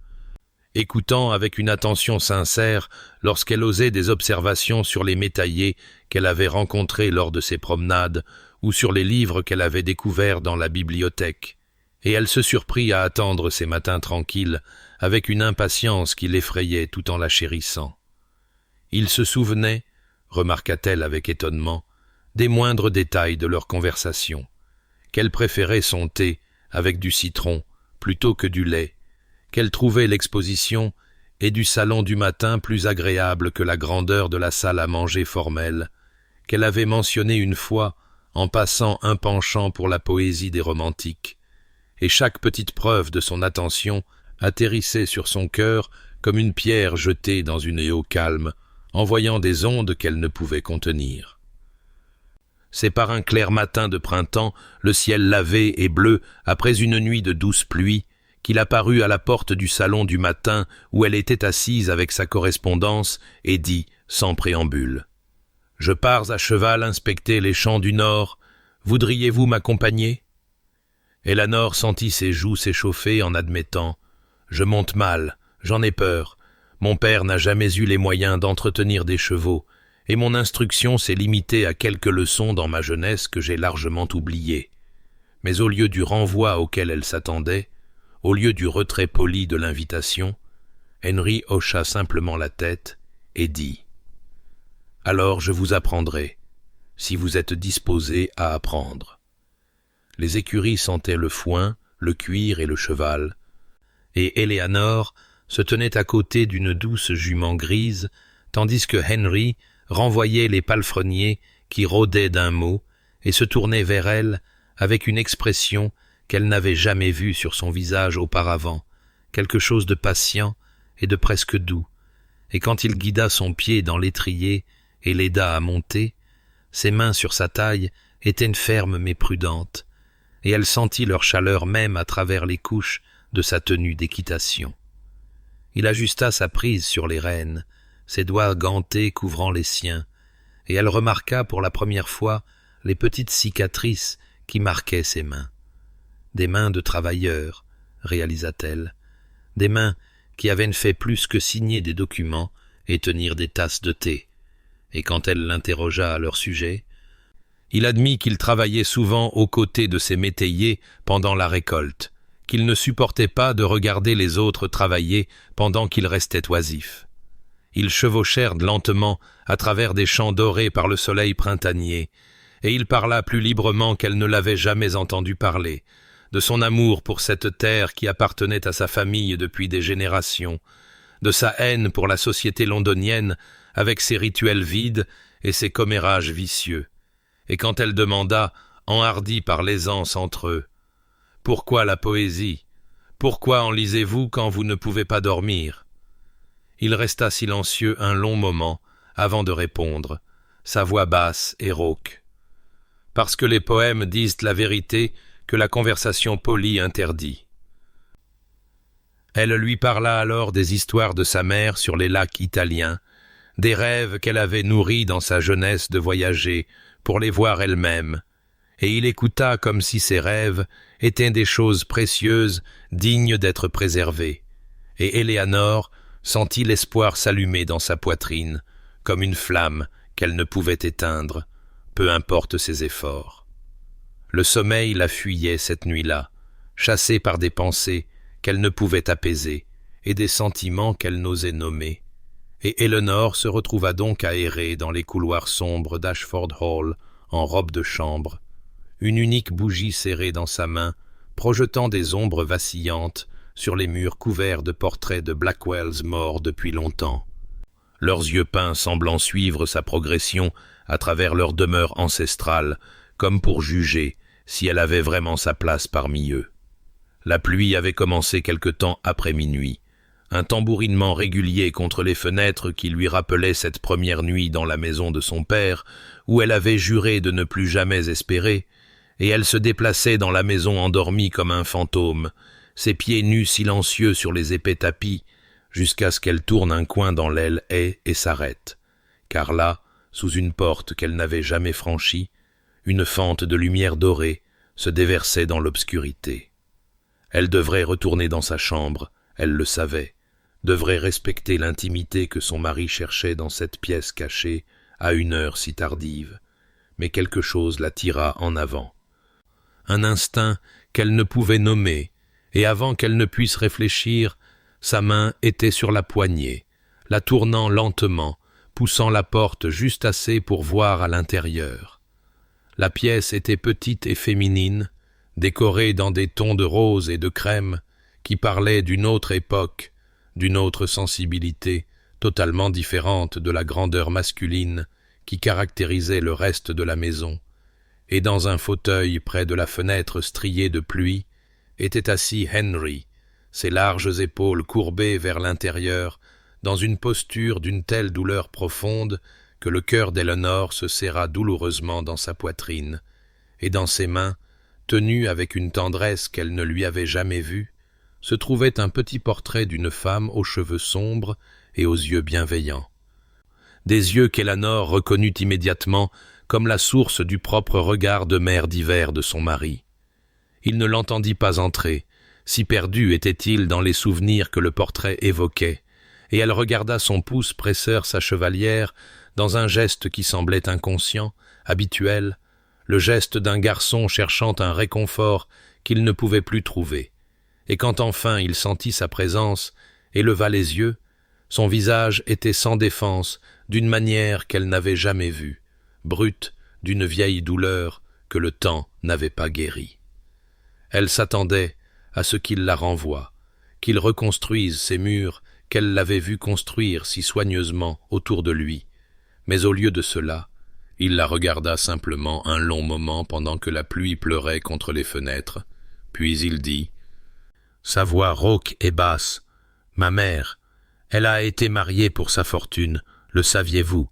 écoutant avec une attention sincère lorsqu'elle osait des observations sur les métayers qu'elle avait rencontrés lors de ses promenades ou sur les livres qu'elle avait découverts dans la bibliothèque, et elle se surprit à attendre ces matins tranquilles avec une impatience qui l'effrayait tout en la chérissant. Il se souvenait, remarqua-t-elle avec étonnement, des moindres détails de leur conversation, qu'elle préférait son thé avec du citron plutôt que du lait, qu'elle trouvait l'exposition et du salon du matin plus agréable que la grandeur de la salle à manger formelle, qu'elle avait mentionné une fois en passant un penchant pour la poésie des romantiques, et chaque petite preuve de son attention atterrissait sur son cœur comme une pierre jetée dans une eau calme, envoyant des ondes qu'elle ne pouvait contenir. C'est par un clair matin de printemps, le ciel lavé et bleu, après une nuit de douce pluie, qu'il apparut à la porte du salon du matin où elle était assise avec sa correspondance et dit, sans préambule, « Je pars à cheval inspecter les champs du Nord. Voudriez-vous m'accompagner » Eleanor sentit ses joues s'échauffer en admettant, « Je monte mal, j'en ai peur. Mon père n'a jamais eu les moyens d'entretenir des chevaux, et mon instruction s'est limitée à quelques leçons dans ma jeunesse que j'ai largement oubliées. » Mais au lieu du renvoi auquel elle s'attendait, au lieu du retrait poli de l'invitation, Henry hocha simplement la tête et dit « Alors je vous apprendrai, si vous êtes disposé à apprendre. » Les écuries sentaient le foin, le cuir et le cheval, et Eleanor se tenait à côté d'une douce jument grise, tandis que Henry renvoyait les palefreniers qui rôdaient d'un mot et se tournait vers elle avec une expression qu'elle n'avait jamais vue sur son visage auparavant, quelque chose de patient et de presque doux, et quand il guida son pied dans l'étrier et l'aida à monter, ses mains sur sa taille étaient fermes mais prudentes, et elle sentit leur chaleur même à travers les couches de sa tenue d'équitation. Il ajusta sa prise sur les rênes, ses doigts gantés couvrant les siens, et elle remarqua pour la première fois les petites cicatrices qui marquaient ses mains. Des mains de travailleurs, réalisa-t-elle, des mains qui avaient fait plus que signer des documents et tenir des tasses de thé, et quand elle l'interrogea à leur sujet, il admit qu'il travaillait souvent aux côtés de ses métayers pendant la récolte, qu'il ne supportait pas de regarder les autres travailler pendant qu'il restait oisif. Ils chevauchèrent lentement à travers des champs dorés par le soleil printanier, et il parla plus librement qu'elle ne l'avait jamais entendu parler, de son amour pour cette terre qui appartenait à sa famille depuis des générations, de sa haine pour la société londonienne avec ses rituels vides et ses commérages vicieux. Et quand elle demanda, enhardie par l'aisance entre eux, « Pourquoi la poésie? Pourquoi en lisez-vous quand vous ne pouvez pas dormir ?» Il resta silencieux un long moment avant de répondre, sa voix basse et rauque. « Parce que les poèmes disent la vérité que la conversation polie interdit. » Elle lui parla alors des histoires de sa mère sur les lacs italiens, des rêves qu'elle avait nourris dans sa jeunesse de voyager pour les voir elle-même, et il écouta comme si ces rêves étaient des choses précieuses dignes d'être préservées, et Éléanore sentit l'espoir s'allumer dans sa poitrine, comme une flamme qu'elle ne pouvait éteindre, peu importe ses efforts. Le sommeil la fuyait cette nuit-là, chassée par des pensées qu'elle ne pouvait apaiser et des sentiments qu'elle n'osait nommer, et Éléanore se retrouva donc à errer dans les couloirs sombres d'Ashford Hall en robe de chambre, une unique bougie serrée dans sa main, projetant des ombres vacillantes sur les murs couverts de portraits de Blackwells morts depuis longtemps, leurs yeux peints semblant suivre sa progression à travers leur demeure ancestrale, comme pour juger si elle avait vraiment sa place parmi eux. La pluie avait commencé quelque temps après minuit, un tambourinement régulier contre les fenêtres qui lui rappelait cette première nuit dans la maison de son père, où elle avait juré de ne plus jamais espérer, et elle se déplaçait dans la maison endormie comme un fantôme, ses pieds nus silencieux sur les épais tapis, jusqu'à ce qu'elle tourne un coin dans l'aile haie et s'arrête, car là, sous une porte qu'elle n'avait jamais franchie, une fente de lumière dorée se déversait dans l'obscurité. Elle devrait retourner dans sa chambre, elle le savait, devrait respecter l'intimité que son mari cherchait dans cette pièce cachée à une heure si tardive, mais quelque chose la tira en avant. Un instinct qu'elle ne pouvait nommer, et avant qu'elle ne puisse réfléchir, sa main était sur la poignée, la tournant lentement, poussant la porte juste assez pour voir à l'intérieur. La pièce était petite et féminine, décorée dans des tons de rose et de crème qui parlaient d'une autre époque, d'une autre sensibilité, totalement différente de la grandeur masculine qui caractérisait le reste de la maison, et dans un fauteuil près de la fenêtre striée de pluie était assis Henry, ses larges épaules courbées vers l'intérieur, dans une posture d'une telle douleur profonde que le cœur d'Éléanore se serra douloureusement dans sa poitrine, et dans ses mains, tenues avec une tendresse qu'elle ne lui avait jamais vue, se trouvait un petit portrait d'une femme aux cheveux sombres et aux yeux bienveillants. Des yeux qu'Éléanore reconnut immédiatement comme la source du propre regard de mère d'hiver de son mari. Il ne l'entendit pas entrer, si perdu était-il dans les souvenirs que le portrait évoquait, et elle regarda son pouce presseur sa chevalière dans un geste qui semblait inconscient, habituel, le geste d'un garçon cherchant un réconfort qu'il ne pouvait plus trouver. Et quand enfin il sentit sa présence et leva les yeux, son visage était sans défense, d'une manière qu'elle n'avait jamais vue, brute d'une vieille douleur que le temps n'avait pas guérie. Elle s'attendait à ce qu'il la renvoie, qu'il reconstruise ces murs qu'elle l'avait vu construire si soigneusement autour de lui, mais au lieu de cela, il la regarda simplement un long moment pendant que la pluie pleurait contre les fenêtres, puis il dit, sa voix rauque et basse, « Ma mère, elle a été mariée pour sa fortune, le saviez-vous?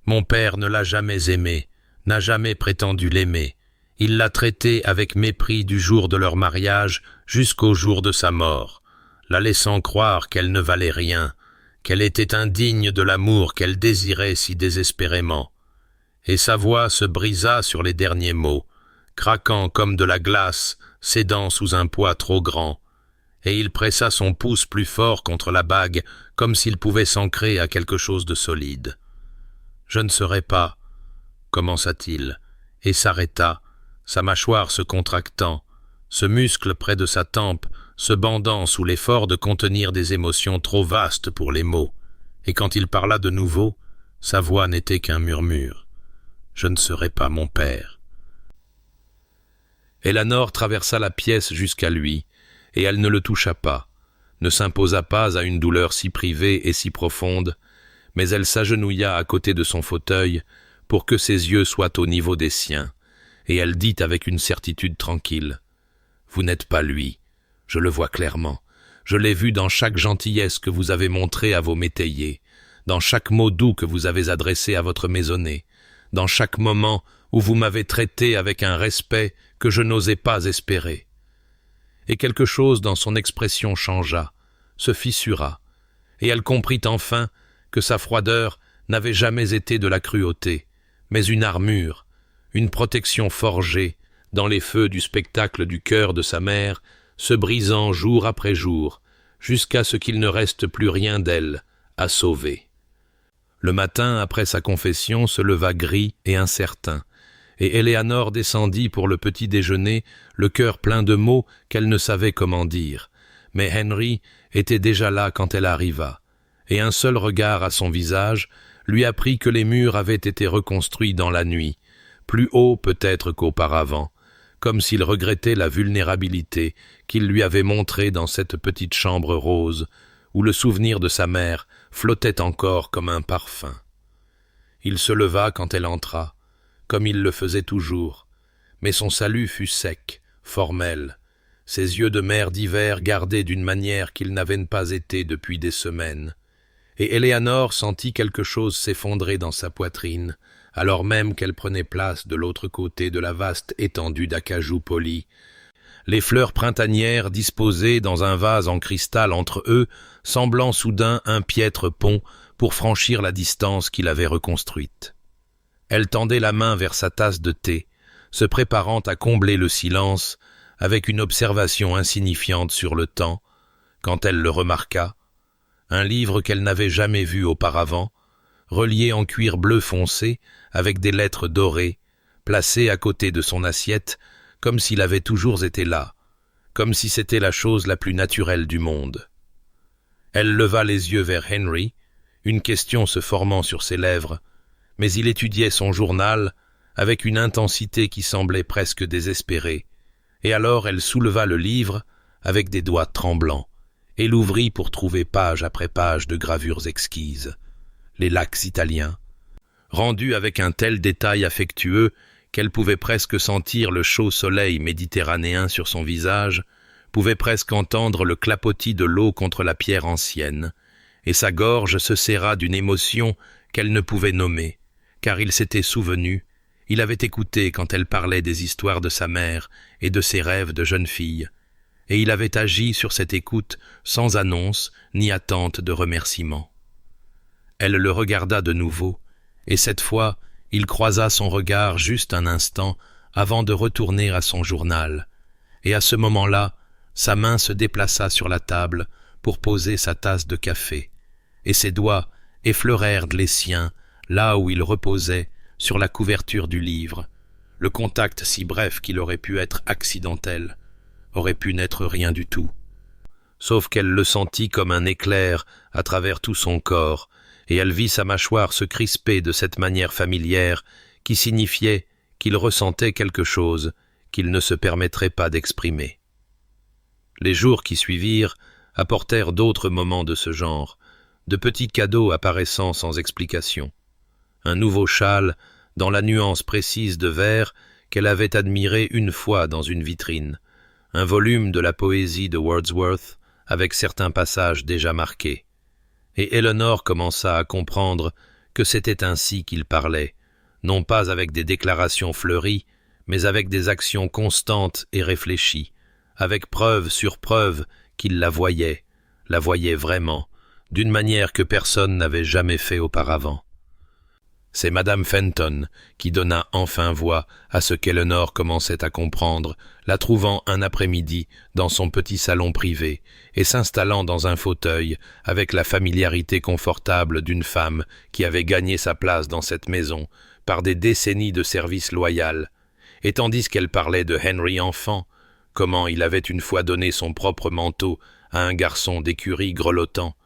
Mon père ne l'a jamais aimée, n'a jamais prétendu l'aimer. Il l'a traitée avec mépris du jour de leur mariage jusqu'au jour de sa mort, la laissant croire qu'elle ne valait rien, qu'elle était indigne de l'amour qu'elle désirait si désespérément. Et sa voix se brisa sur les derniers mots, craquant comme de la glace, cédant sous un poids trop grand, et il pressa son pouce plus fort contre la bague, comme s'il pouvait s'ancrer à quelque chose de solide. « Je ne serai pas, » commença-t-il, et s'arrêta, sa mâchoire se contractant, ce muscle près de sa tempe se bandant sous l'effort de contenir des émotions trop vastes pour les mots, et quand il parla de nouveau, sa voix n'était qu'un murmure. « Je ne serai pas mon père. » Éléanore traversa la pièce jusqu'à lui, et elle ne le toucha pas, ne s'imposa pas à une douleur si privée et si profonde, mais elle s'agenouilla à côté de son fauteuil pour que ses yeux soient au niveau des siens, et elle dit avec une certitude tranquille : « Vous n'êtes pas lui, je le vois clairement. Je l'ai vu dans chaque gentillesse que vous avez montrée à vos métayers, dans chaque mot doux que vous avez adressé à votre maisonnée, dans chaque moment où vous m'avez traité avec un respect que je n'osais pas espérer. » Et quelque chose dans son expression changea, se fissura, et elle comprit enfin que sa froideur n'avait jamais été de la cruauté, mais une armure, une protection forgée dans les feux du spectacle du cœur de sa mère, se brisant jour après jour, jusqu'à ce qu'il ne reste plus rien d'elle à sauver. Le matin, après sa confession, se leva gris et incertain, et Éléanore descendit pour le petit déjeuner, le cœur plein de mots qu'elle ne savait comment dire. Mais Henry était déjà là quand elle arriva, et un seul regard à son visage lui apprit que les murs avaient été reconstruits dans la nuit, plus haut peut-être qu'auparavant, comme s'il regrettait la vulnérabilité qu'il lui avait montrée dans cette petite chambre rose, où le souvenir de sa mère flottait encore comme un parfum. Il se leva quand elle entra, comme il le faisait toujours, mais son salut fut sec, formel, ses yeux de mère d'hiver gardés d'une manière qu'ils n'avaient pas été depuis des semaines, et Éléanore sentit quelque chose s'effondrer dans sa poitrine, alors même qu'elle prenait place de l'autre côté de la vaste étendue d'acajou poli. Les fleurs printanières disposées dans un vase en cristal entre eux, semblant soudain un piètre pont pour franchir la distance qu'il avait reconstruite. Elle tendait la main vers sa tasse de thé, se préparant à combler le silence avec une observation insignifiante sur le temps, quand elle le remarqua, un livre qu'elle n'avait jamais vu auparavant, relié en cuir bleu foncé avec des lettres dorées, placé à côté de son assiette, comme s'il avait toujours été là, comme si c'était la chose la plus naturelle du monde. Elle leva les yeux vers Henry, une question se formant sur ses lèvres, mais il étudiait son journal avec une intensité qui semblait presque désespérée, et alors elle souleva le livre avec des doigts tremblants, et l'ouvrit pour trouver page après page de gravures exquises. Les lacs italiens, rendus avec un tel détail affectueux qu'elle pouvait presque sentir le chaud soleil méditerranéen sur son visage, pouvait presque entendre le clapotis de l'eau contre la pierre ancienne, et sa gorge se serra d'une émotion qu'elle ne pouvait nommer, car il s'était souvenu, il avait écouté quand elle parlait des histoires de sa mère et de ses rêves de jeune fille, et il avait agi sur cette écoute sans annonce ni attente de remerciement. Elle le regarda de nouveau, et cette fois, il croisa son regard juste un instant avant de retourner à son journal, et à ce moment-là, sa main se déplaça sur la table pour poser sa tasse de café, et ses doigts effleurèrent les siens là où il reposait sur la couverture du livre. Le contact si bref qu'il aurait pu être accidentel, aurait pu n'être rien du tout. Sauf qu'elle le sentit comme un éclair à travers tout son corps, et elle vit sa mâchoire se crisper de cette manière familière qui signifiait qu'il ressentait quelque chose qu'il ne se permettrait pas d'exprimer. Les jours qui suivirent apportèrent d'autres moments de ce genre, de petits cadeaux apparaissant sans explication. Un nouveau châle dans la nuance précise de vert qu'elle avait admiré une fois dans une vitrine, un volume de la poésie de Wordsworth avec certains passages déjà marqués. Et Éléanore commença à comprendre que c'était ainsi qu'il parlait, non pas avec des déclarations fleuries, mais avec des actions constantes et réfléchies, avec preuve sur preuve qu'il la voyait vraiment, d'une manière que personne n'avait jamais fait auparavant. C'est Madame Fenton qui donna enfin voix à ce qu'Éléanore commençait à comprendre, la trouvant un après-midi dans son petit salon privé et s'installant dans un fauteuil avec la familiarité confortable d'une femme qui avait gagné sa place dans cette maison par des décennies de service loyal, et tandis qu'elle parlait de Henry enfant, comment il avait une fois donné son propre manteau à un garçon d'écurie grelottant,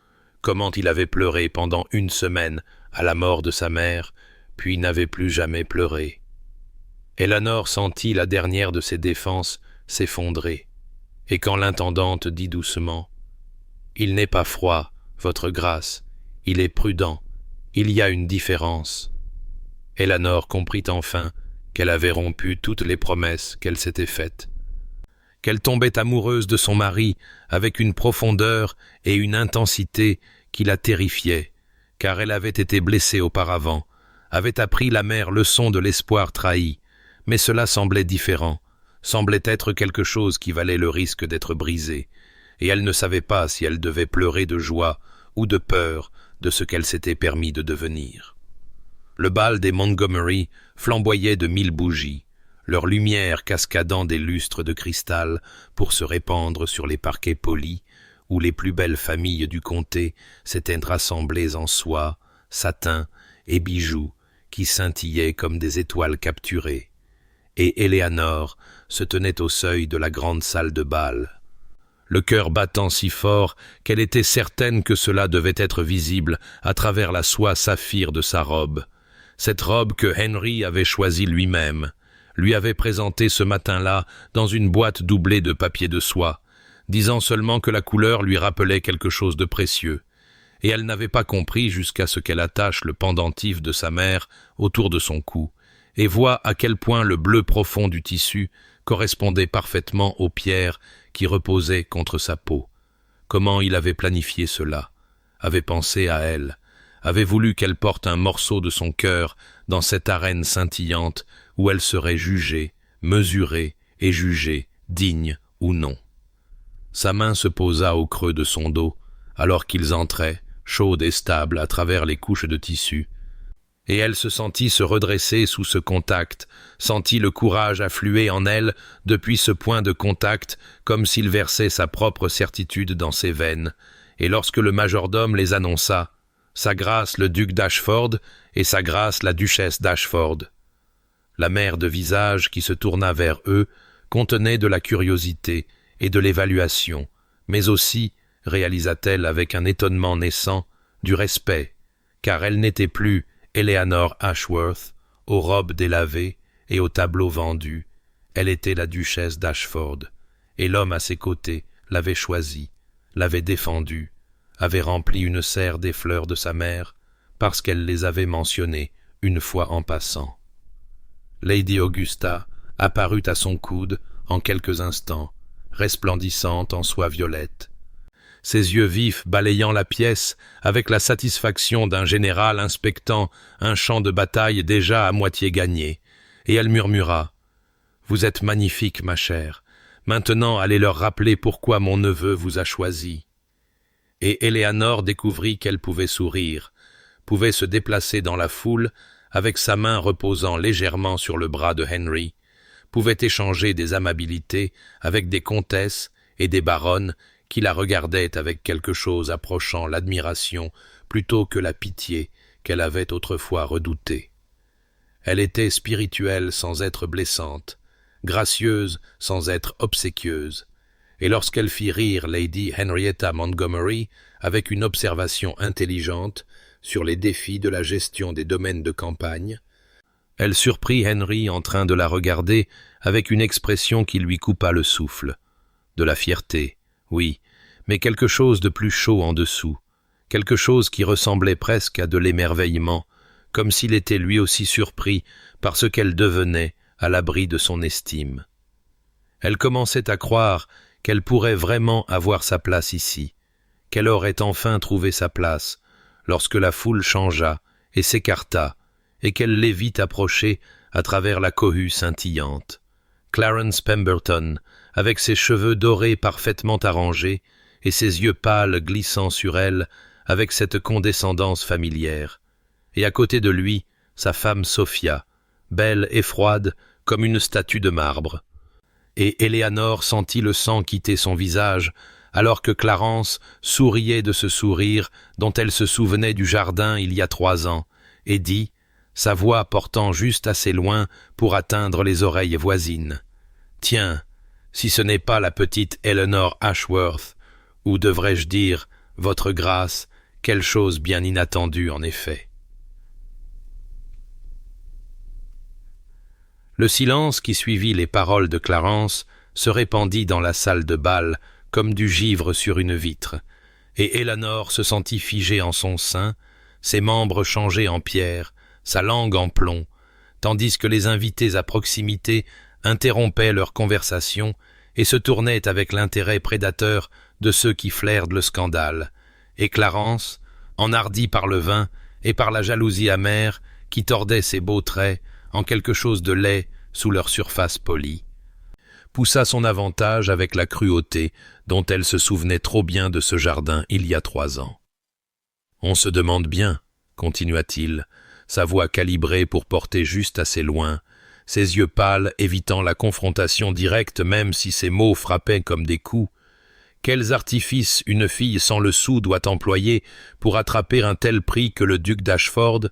comment il avait pleuré pendant 1 semaine à la mort de sa mère, puis n'avait plus jamais pleuré. Éléanore sentit la dernière de ses défenses s'effondrer, et quand l'intendante dit doucement Il n'est pas froid, votre grâce, il est prudent, il y a une différence. » Eleanor comprit enfin qu'elle avait rompu toutes les promesses qu'elle s'était faites, qu'elle tombait amoureuse de son mari avec une profondeur et une intensité qui la terrifiaient, car elle avait été blessée auparavant, avait appris l'amère leçon de l'espoir trahi, mais cela semblait différent, semblait être quelque chose qui valait le risque d'être brisé, et elle ne savait pas si elle devait pleurer de joie ou de peur de ce qu'elle s'était permis de devenir. Le bal des Montgomery flamboyait de 1000 bougies, leur lumière cascadant des lustres de cristal pour se répandre sur les parquets polis, où les plus belles familles du comté s'étaient rassemblées en soie, satin et bijoux qui scintillaient comme des étoiles capturées, et Eleanor se tenait au seuil de la grande salle de bal, le cœur battant si fort qu'elle était certaine que cela devait être visible à travers la soie saphir de sa robe, cette robe que Henry avait choisie lui-même, lui avait présentée ce matin-là dans une boîte doublée de papier de soie, disant seulement que la couleur lui rappelait quelque chose de précieux, et elle n'avait pas compris jusqu'à ce qu'elle attache le pendentif de sa mère autour de son cou, et voit à quel point le bleu profond du tissu correspondait parfaitement aux pierres qui reposaient contre sa peau. Comment il avait planifié cela, avait pensé à elle, avait voulu qu'elle porte un morceau de son cœur dans cette arène scintillante où elle serait jugée, mesurée et jugée, digne ou non. Sa main se posa au creux de son dos, alors qu'ils entraient, chaude et stable à travers les couches de tissu, et elle se sentit se redresser sous ce contact, sentit le courage affluer en elle depuis ce point de contact comme s'il versait sa propre certitude dans ses veines, et lorsque le majordome les annonça, sa grâce le duc d'Ashford et sa grâce la duchesse d'Ashford. La mère de visage qui se tourna vers eux contenait de la curiosité et de l'évaluation, mais aussi, réalisa-t-elle avec un étonnement naissant, du respect, car elle n'était plus Eleanor Ashworth, aux robes délavées et aux tableaux vendus, elle était la duchesse d'Ashford, et l'homme à ses côtés l'avait choisie, l'avait défendue, avait rempli une serre des fleurs de sa mère, parce qu'elle les avait mentionnées une fois en passant. Lady Augusta apparut à son coude en quelques instants, resplendissante en soie violette, ses yeux vifs balayant la pièce avec la satisfaction d'un général inspectant un champ de bataille déjà à moitié gagné, et elle murmura « Vous êtes magnifique, ma chère. Maintenant, allez leur rappeler pourquoi mon neveu vous a choisi. » Et Eleanor découvrit qu'elle pouvait sourire, pouvait se déplacer dans la foule avec sa main reposant légèrement sur le bras de Henry, pouvait échanger des amabilités avec des comtesses et des baronnes qui la regardaient avec quelque chose approchant l'admiration plutôt que la pitié qu'elle avait autrefois redoutée. Elle était spirituelle sans être blessante, gracieuse sans être obséquieuse, et lorsqu'elle fit rire Lady Henrietta Montgomery avec une observation intelligente sur les défis de la gestion des domaines de campagne, elle surprit Henry en train de la regarder avec une expression qui lui coupa le souffle. De la fierté, oui, mais quelque chose de plus chaud en dessous, quelque chose qui ressemblait presque à de l'émerveillement, comme s'il était lui aussi surpris par ce qu'elle devenait à l'abri de son estime. Elle commençait à croire qu'elle pourrait vraiment avoir sa place ici, qu'elle aurait enfin trouvé sa place, lorsque la foule changea et s'écarta, et qu'elle les vit approcher à travers la cohue scintillante. Clarence Pemberton, avec ses cheveux dorés parfaitement arrangés, et ses yeux pâles glissant sur elle avec cette condescendance familière, et à côté de lui, sa femme Sophia, belle et froide comme une statue de marbre. Et Eleanor sentit le sang quitter son visage, alors que Clarence souriait de ce sourire dont elle se souvenait du jardin il y a 3 ans, et dit, sa voix portant juste assez loin pour atteindre les oreilles voisines. « Tiens, si ce n'est pas la petite Eleanor Ashworth, ou devrais-je dire, votre grâce, quelle chose bien inattendue en effet. » Le silence qui suivit les paroles de Clarence se répandit dans la salle de bal comme du givre sur une vitre, et Eleanor se sentit figée en son sein, ses membres changés en pierre, sa langue en plomb, tandis que les invités à proximité interrompaient leur conversation et se tournaient avec l'intérêt prédateur de ceux qui flairent le scandale, et Clarence, enhardi par le vin et par la jalousie amère qui tordait ses beaux traits en quelque chose de laid sous leur surface polie, poussa son avantage avec la cruauté dont elle se souvenait trop bien de ce jardin il y a 3 ans. « On se demande bien, continua-t-il, sa voix calibrée pour porter juste assez loin, ses yeux pâles évitant la confrontation directe même si ses mots frappaient comme des coups, quels artifices une fille sans le sou doit employer pour attraper un tel prix que le duc d'Ashford?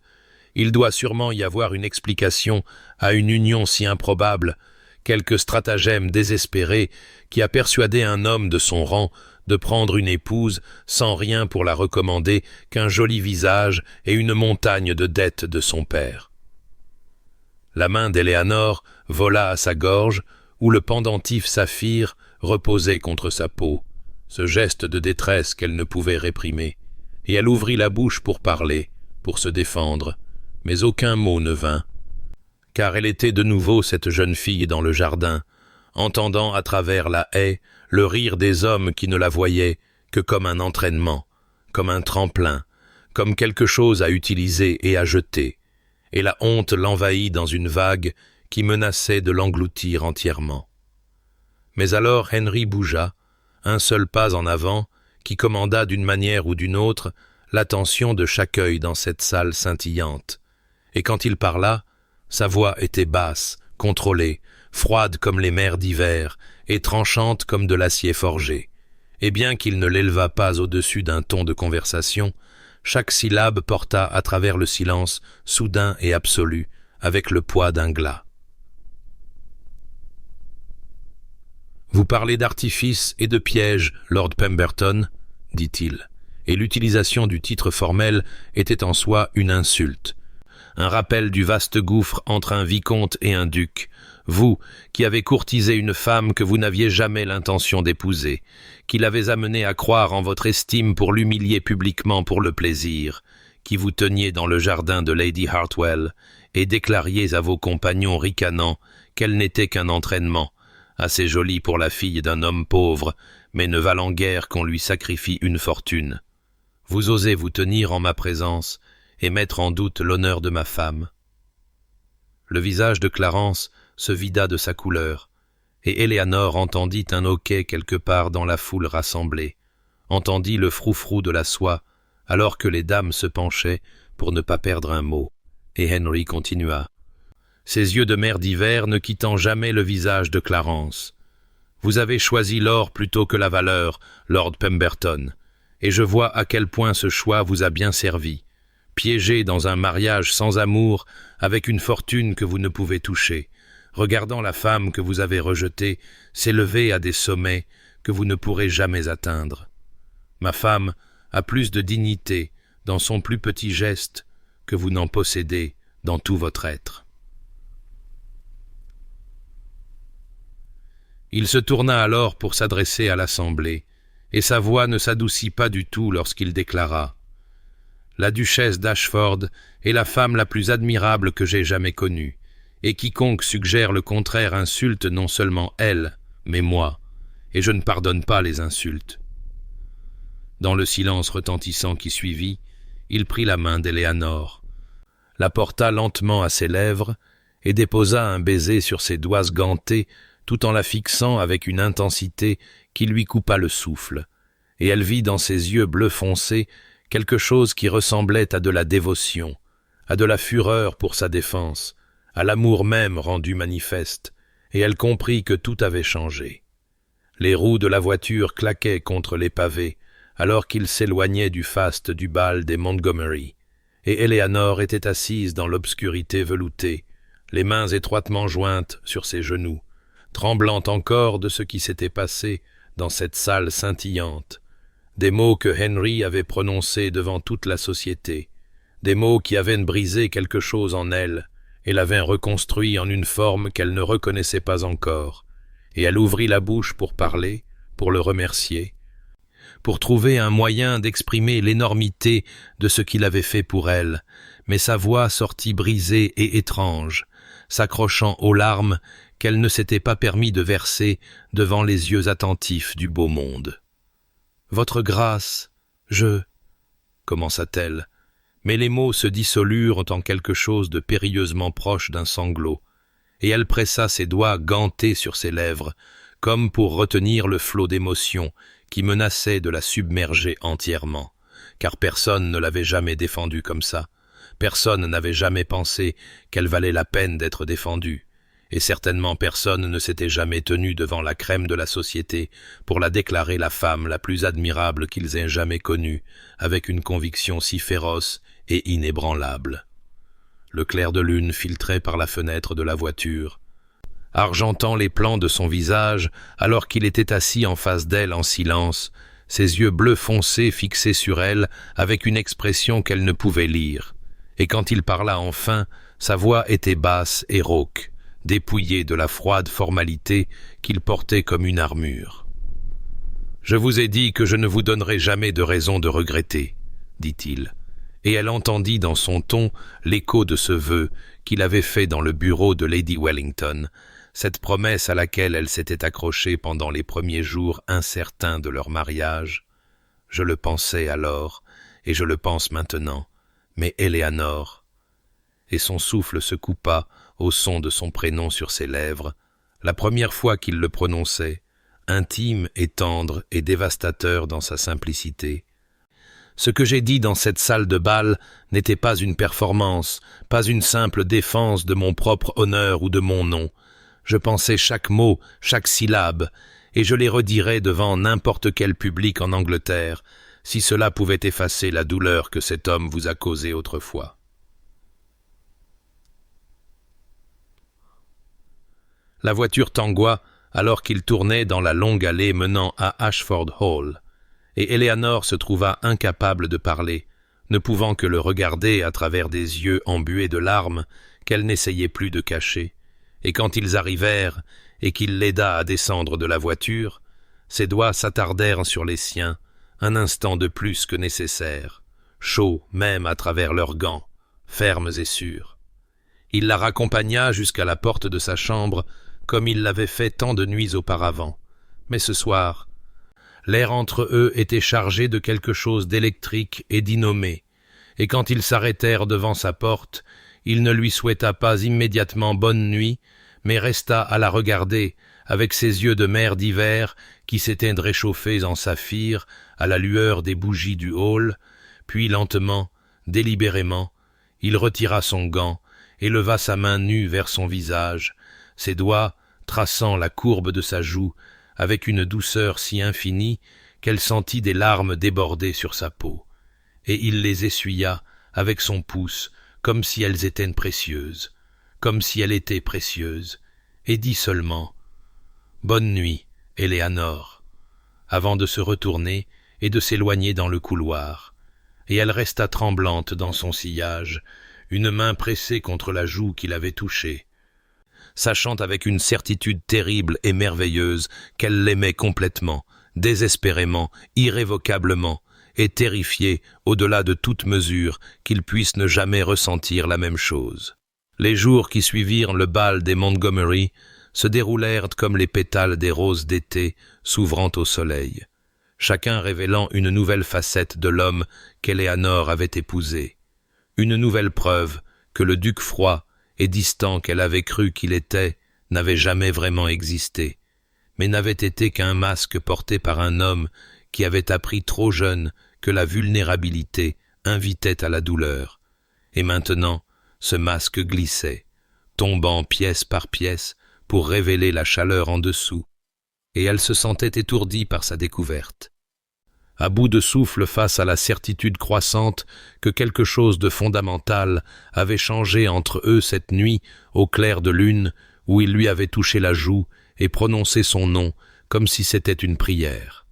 Il doit sûrement y avoir une explication à une union si improbable, quelque stratagème désespéré qui a persuadé un homme de son rang de prendre une épouse sans rien pour la recommander qu'un joli visage et une montagne de dettes de son père. La main d'Éléanore vola à sa gorge, où le pendentif saphir reposait contre sa peau, ce geste de détresse qu'elle ne pouvait réprimer, et elle ouvrit la bouche pour parler, pour se défendre, mais aucun mot ne vint, car elle était de nouveau cette jeune fille dans le jardin, entendant à travers la haie le rire des hommes qui ne la voyaient que comme un entraînement, comme un tremplin, comme quelque chose à utiliser et à jeter, et la honte l'envahit dans une vague qui menaçait de l'engloutir entièrement. Mais alors Henry bougea, un seul pas en avant, qui commanda d'une manière ou d'une autre l'attention de chaque œil dans cette salle scintillante, et quand il parla, sa voix était basse, contrôlée, froide comme les mers d'hiver, et tranchante comme de l'acier forgé, et bien qu'il ne l'élevât pas au-dessus d'un ton de conversation, chaque syllabe porta à travers le silence soudain et absolu, avec le poids d'un glas. « Vous parlez d'artifice et de piège, Lord Pemberton, dit-il, et l'utilisation du titre formel était en soi une insulte. Un rappel du vaste gouffre entre un vicomte et un duc, vous, qui avez courtisé une femme que vous n'aviez jamais l'intention d'épouser, qui l'avez amenée à croire en votre estime pour l'humilier publiquement pour le plaisir, qui vous teniez dans le jardin de Lady Hartwell et déclariez à vos compagnons ricanants qu'elle n'était qu'un entraînement, assez joli pour la fille d'un homme pauvre, mais ne valant guère qu'on lui sacrifie une fortune. Vous osez vous tenir en ma présence et mettre en doute l'honneur de ma femme. » Le visage de Clarence se vida de sa couleur, et Éléanore entendit un hoquet quelque part dans la foule rassemblée, entendit le froufrou de la soie, alors que les dames se penchaient pour ne pas perdre un mot, et Henry continua, ses yeux de mer d'hiver ne quittant jamais le visage de Clarence. « Vous avez choisi l'or plutôt que la valeur, Lord Pemberton, et je vois à quel point ce choix vous a bien servi. Piégé dans un mariage sans amour, avec une fortune que vous ne pouvez toucher, regardant la femme que vous avez rejetée s'élever à des sommets que vous ne pourrez jamais atteindre. Ma femme a plus de dignité dans son plus petit geste que vous n'en possédez dans tout votre être. » Il se tourna alors pour s'adresser à l'assemblée, et sa voix ne s'adoucit pas du tout lorsqu'il déclara « La duchesse d'Ashford est la femme la plus admirable que j'ai jamais connue, et quiconque suggère le contraire insulte non seulement elle, mais moi, et je ne pardonne pas les insultes. » Dans le silence retentissant qui suivit, il prit la main d'Éléanore, la porta lentement à ses lèvres et déposa un baiser sur ses doigts gantés tout en la fixant avec une intensité qui lui coupa le souffle, et elle vit dans ses yeux bleu foncé quelque chose qui ressemblait à de la dévotion, à de la fureur pour sa défense, à l'amour même rendu manifeste, et elle comprit que tout avait changé. Les roues de la voiture claquaient contre les pavés, alors qu'il s'éloignait du faste du bal des Montgomery, et Éléanore était assise dans l'obscurité veloutée, les mains étroitement jointes sur ses genoux, tremblant encore de ce qui s'était passé dans cette salle scintillante, des mots que Henry avait prononcés devant toute la société, des mots qui avaient brisé quelque chose en elle et l'avaient reconstruit en une forme qu'elle ne reconnaissait pas encore, et elle ouvrit la bouche pour parler, pour le remercier, pour trouver un moyen d'exprimer l'énormité de ce qu'il avait fait pour elle, mais sa voix sortit brisée et étrange, s'accrochant aux larmes qu'elle ne s'était pas permis de verser devant les yeux attentifs du beau monde. « Votre grâce, je... » commença-t-elle, mais les mots se dissolurent en quelque chose de périlleusement proche d'un sanglot, et elle pressa ses doigts gantés sur ses lèvres, comme pour retenir le flot d'émotions qui menaçait de la submerger entièrement, car personne ne l'avait jamais défendue comme ça, personne n'avait jamais pensé qu'elle valait la peine d'être défendue, et certainement personne ne s'était jamais tenu devant la crème de la société pour la déclarer la femme la plus admirable qu'ils aient jamais connue, avec une conviction si féroce et inébranlable. Le clair de lune filtrait par la fenêtre de la voiture, argentant les plans de son visage alors qu'il était assis en face d'elle en silence, ses yeux bleus foncés fixés sur elle avec une expression qu'elle ne pouvait lire. Et quand il parla enfin, sa voix était basse et rauque, dépouillée de la froide formalité qu'il portait comme une armure. « Je vous ai dit que je ne vous donnerai jamais de raison de regretter, » dit-il, et elle entendit dans son ton l'écho de ce vœu qu'il avait fait dans le bureau de Lady Wellington, cette promesse à laquelle elle s'était accrochée pendant les premiers jours incertains de leur mariage. Je le pensais alors, et je le pense maintenant, mais Éléanore... Et son souffle se coupa au son de son prénom sur ses lèvres, la première fois qu'il le prononçait, intime et tendre et dévastateur dans sa simplicité. Ce que j'ai dit dans cette salle de bal n'était pas une performance, pas une simple défense de mon propre honneur ou de mon nom. Je pensais chaque mot, chaque syllabe, et je les redirais devant n'importe quel public en Angleterre, si cela pouvait effacer la douleur que cet homme vous a causée autrefois. La voiture tangua alors qu'il tournait dans la longue allée menant à Ashford Hall, et Éléanore se trouva incapable de parler, ne pouvant que le regarder à travers des yeux embués de larmes qu'elle n'essayait plus de cacher, et quand ils arrivèrent et qu'il l'aida à descendre de la voiture, ses doigts s'attardèrent sur les siens, un instant de plus que nécessaire, chauds même à travers leurs gants, fermes et sûrs. Il la raccompagna jusqu'à la porte de sa chambre, comme il l'avait fait tant de nuits auparavant. Mais ce soir, l'air entre eux était chargé de quelque chose d'électrique et d'innommé, et quand ils s'arrêtèrent devant sa porte, il ne lui souhaita pas immédiatement bonne nuit, mais resta à la regarder avec ses yeux de mer d'hiver qui s'étaient réchauffés en saphir à la lueur des bougies du hall, puis lentement, délibérément, il retira son gant et leva sa main nue vers son visage, ses doigts traçant la courbe de sa joue avec une douceur si infinie qu'elle sentit des larmes déborder sur sa peau, et il les essuya avec son pouce comme si elles étaient précieuses, comme si elle était précieuse, et dit seulement « Bonne nuit, Éléanore », avant de se retourner et de s'éloigner dans le couloir, et elle resta tremblante dans son sillage, une main pressée contre la joue qu'il avait touchée, sachant avec une certitude terrible et merveilleuse qu'elle l'aimait complètement, désespérément, irrévocablement, et terrifiée au-delà de toute mesure qu'il puisse ne jamais ressentir la même chose. Les jours qui suivirent le bal des Montgomery se déroulèrent comme les pétales des roses d'été s'ouvrant au soleil, chacun révélant une nouvelle facette de l'homme qu'Éléanore avait épousé, une nouvelle preuve que le duc froid et distant qu'elle avait cru qu'il était n'avait jamais vraiment existé, mais n'avait été qu'un masque porté par un homme qui avait appris trop jeune que la vulnérabilité invitait à la douleur, et maintenant ce masque glissait, tombant pièce par pièce pour révéler la chaleur en dessous, et elle se sentait étourdie par sa découverte. À bout de souffle face à la certitude croissante que quelque chose de fondamental avait changé entre eux cette nuit au clair de lune où il lui avait touché la joue et prononcé son nom comme si c'était une prière.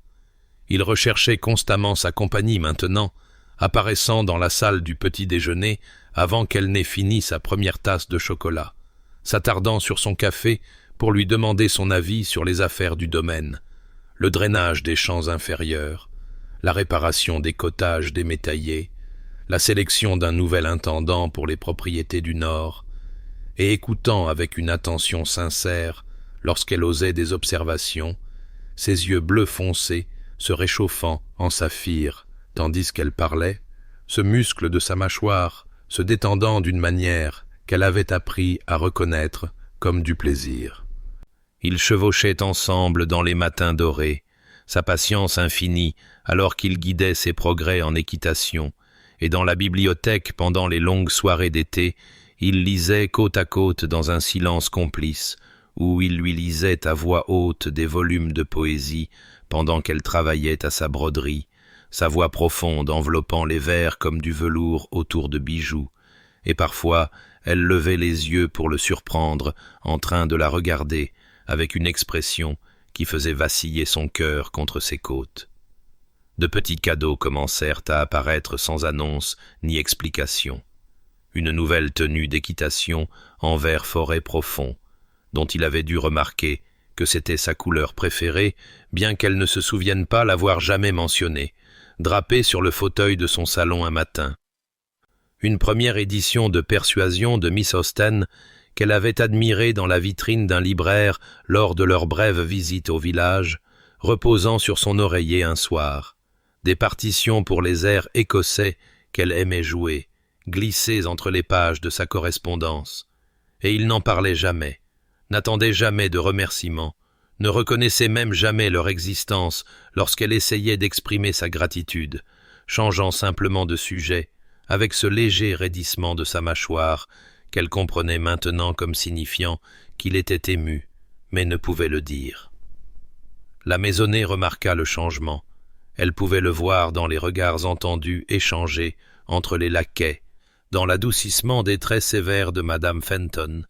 Il recherchait constamment sa compagnie maintenant, apparaissant dans la salle du petit déjeuner avant qu'elle n'ait fini sa première tasse de chocolat, s'attardant sur son café pour lui demander son avis sur les affaires du domaine, le drainage des champs inférieurs, la réparation des cottages des métayers, la sélection d'un nouvel intendant pour les propriétés du Nord, et écoutant avec une attention sincère lorsqu'elle osait des observations, ses yeux bleus foncés se réchauffant en saphir, tandis qu'elle parlait, ce muscle de sa mâchoire se détendant d'une manière qu'elle avait appris à reconnaître comme du plaisir. Ils chevauchaient ensemble dans les matins dorés, sa patience infinie alors qu'il guidait ses progrès en équitation, et dans la bibliothèque pendant les longues soirées d'été, il lisait côte à côte dans un silence complice, où il lui lisait à voix haute des volumes de poésie pendant qu'elle travaillait à sa broderie, sa voix profonde enveloppant les vers comme du velours autour de bijoux, et parfois elle levait les yeux pour le surprendre en train de la regarder avec une expression qui faisait vaciller son cœur contre ses côtes. De petits cadeaux commencèrent à apparaître sans annonce ni explication. Une nouvelle tenue d'équitation en vert forêt profond, dont il avait dû remarquer que c'était sa couleur préférée, bien qu'elle ne se souvienne pas l'avoir jamais mentionnée, drapée sur le fauteuil de son salon un matin. Une première édition de Persuasion de Miss Austen qu'elle avait admirée dans la vitrine d'un libraire lors de leur brève visite au village, reposant sur son oreiller un soir. Des partitions pour les airs écossais qu'elle aimait jouer, glissées entre les pages de sa correspondance. Et il n'en parlait jamais, n'attendait jamais de remerciements, ne reconnaissait même jamais leur existence lorsqu'elle essayait d'exprimer sa gratitude, changeant simplement de sujet, avec ce léger raidissement de sa mâchoire qu'elle comprenait maintenant comme signifiant qu'il était ému, mais ne pouvait le dire. La maisonnée remarqua le changement. Elle pouvait le voir dans les regards entendus échangés entre les laquais, dans l'adoucissement des traits sévères de Madame Fenton,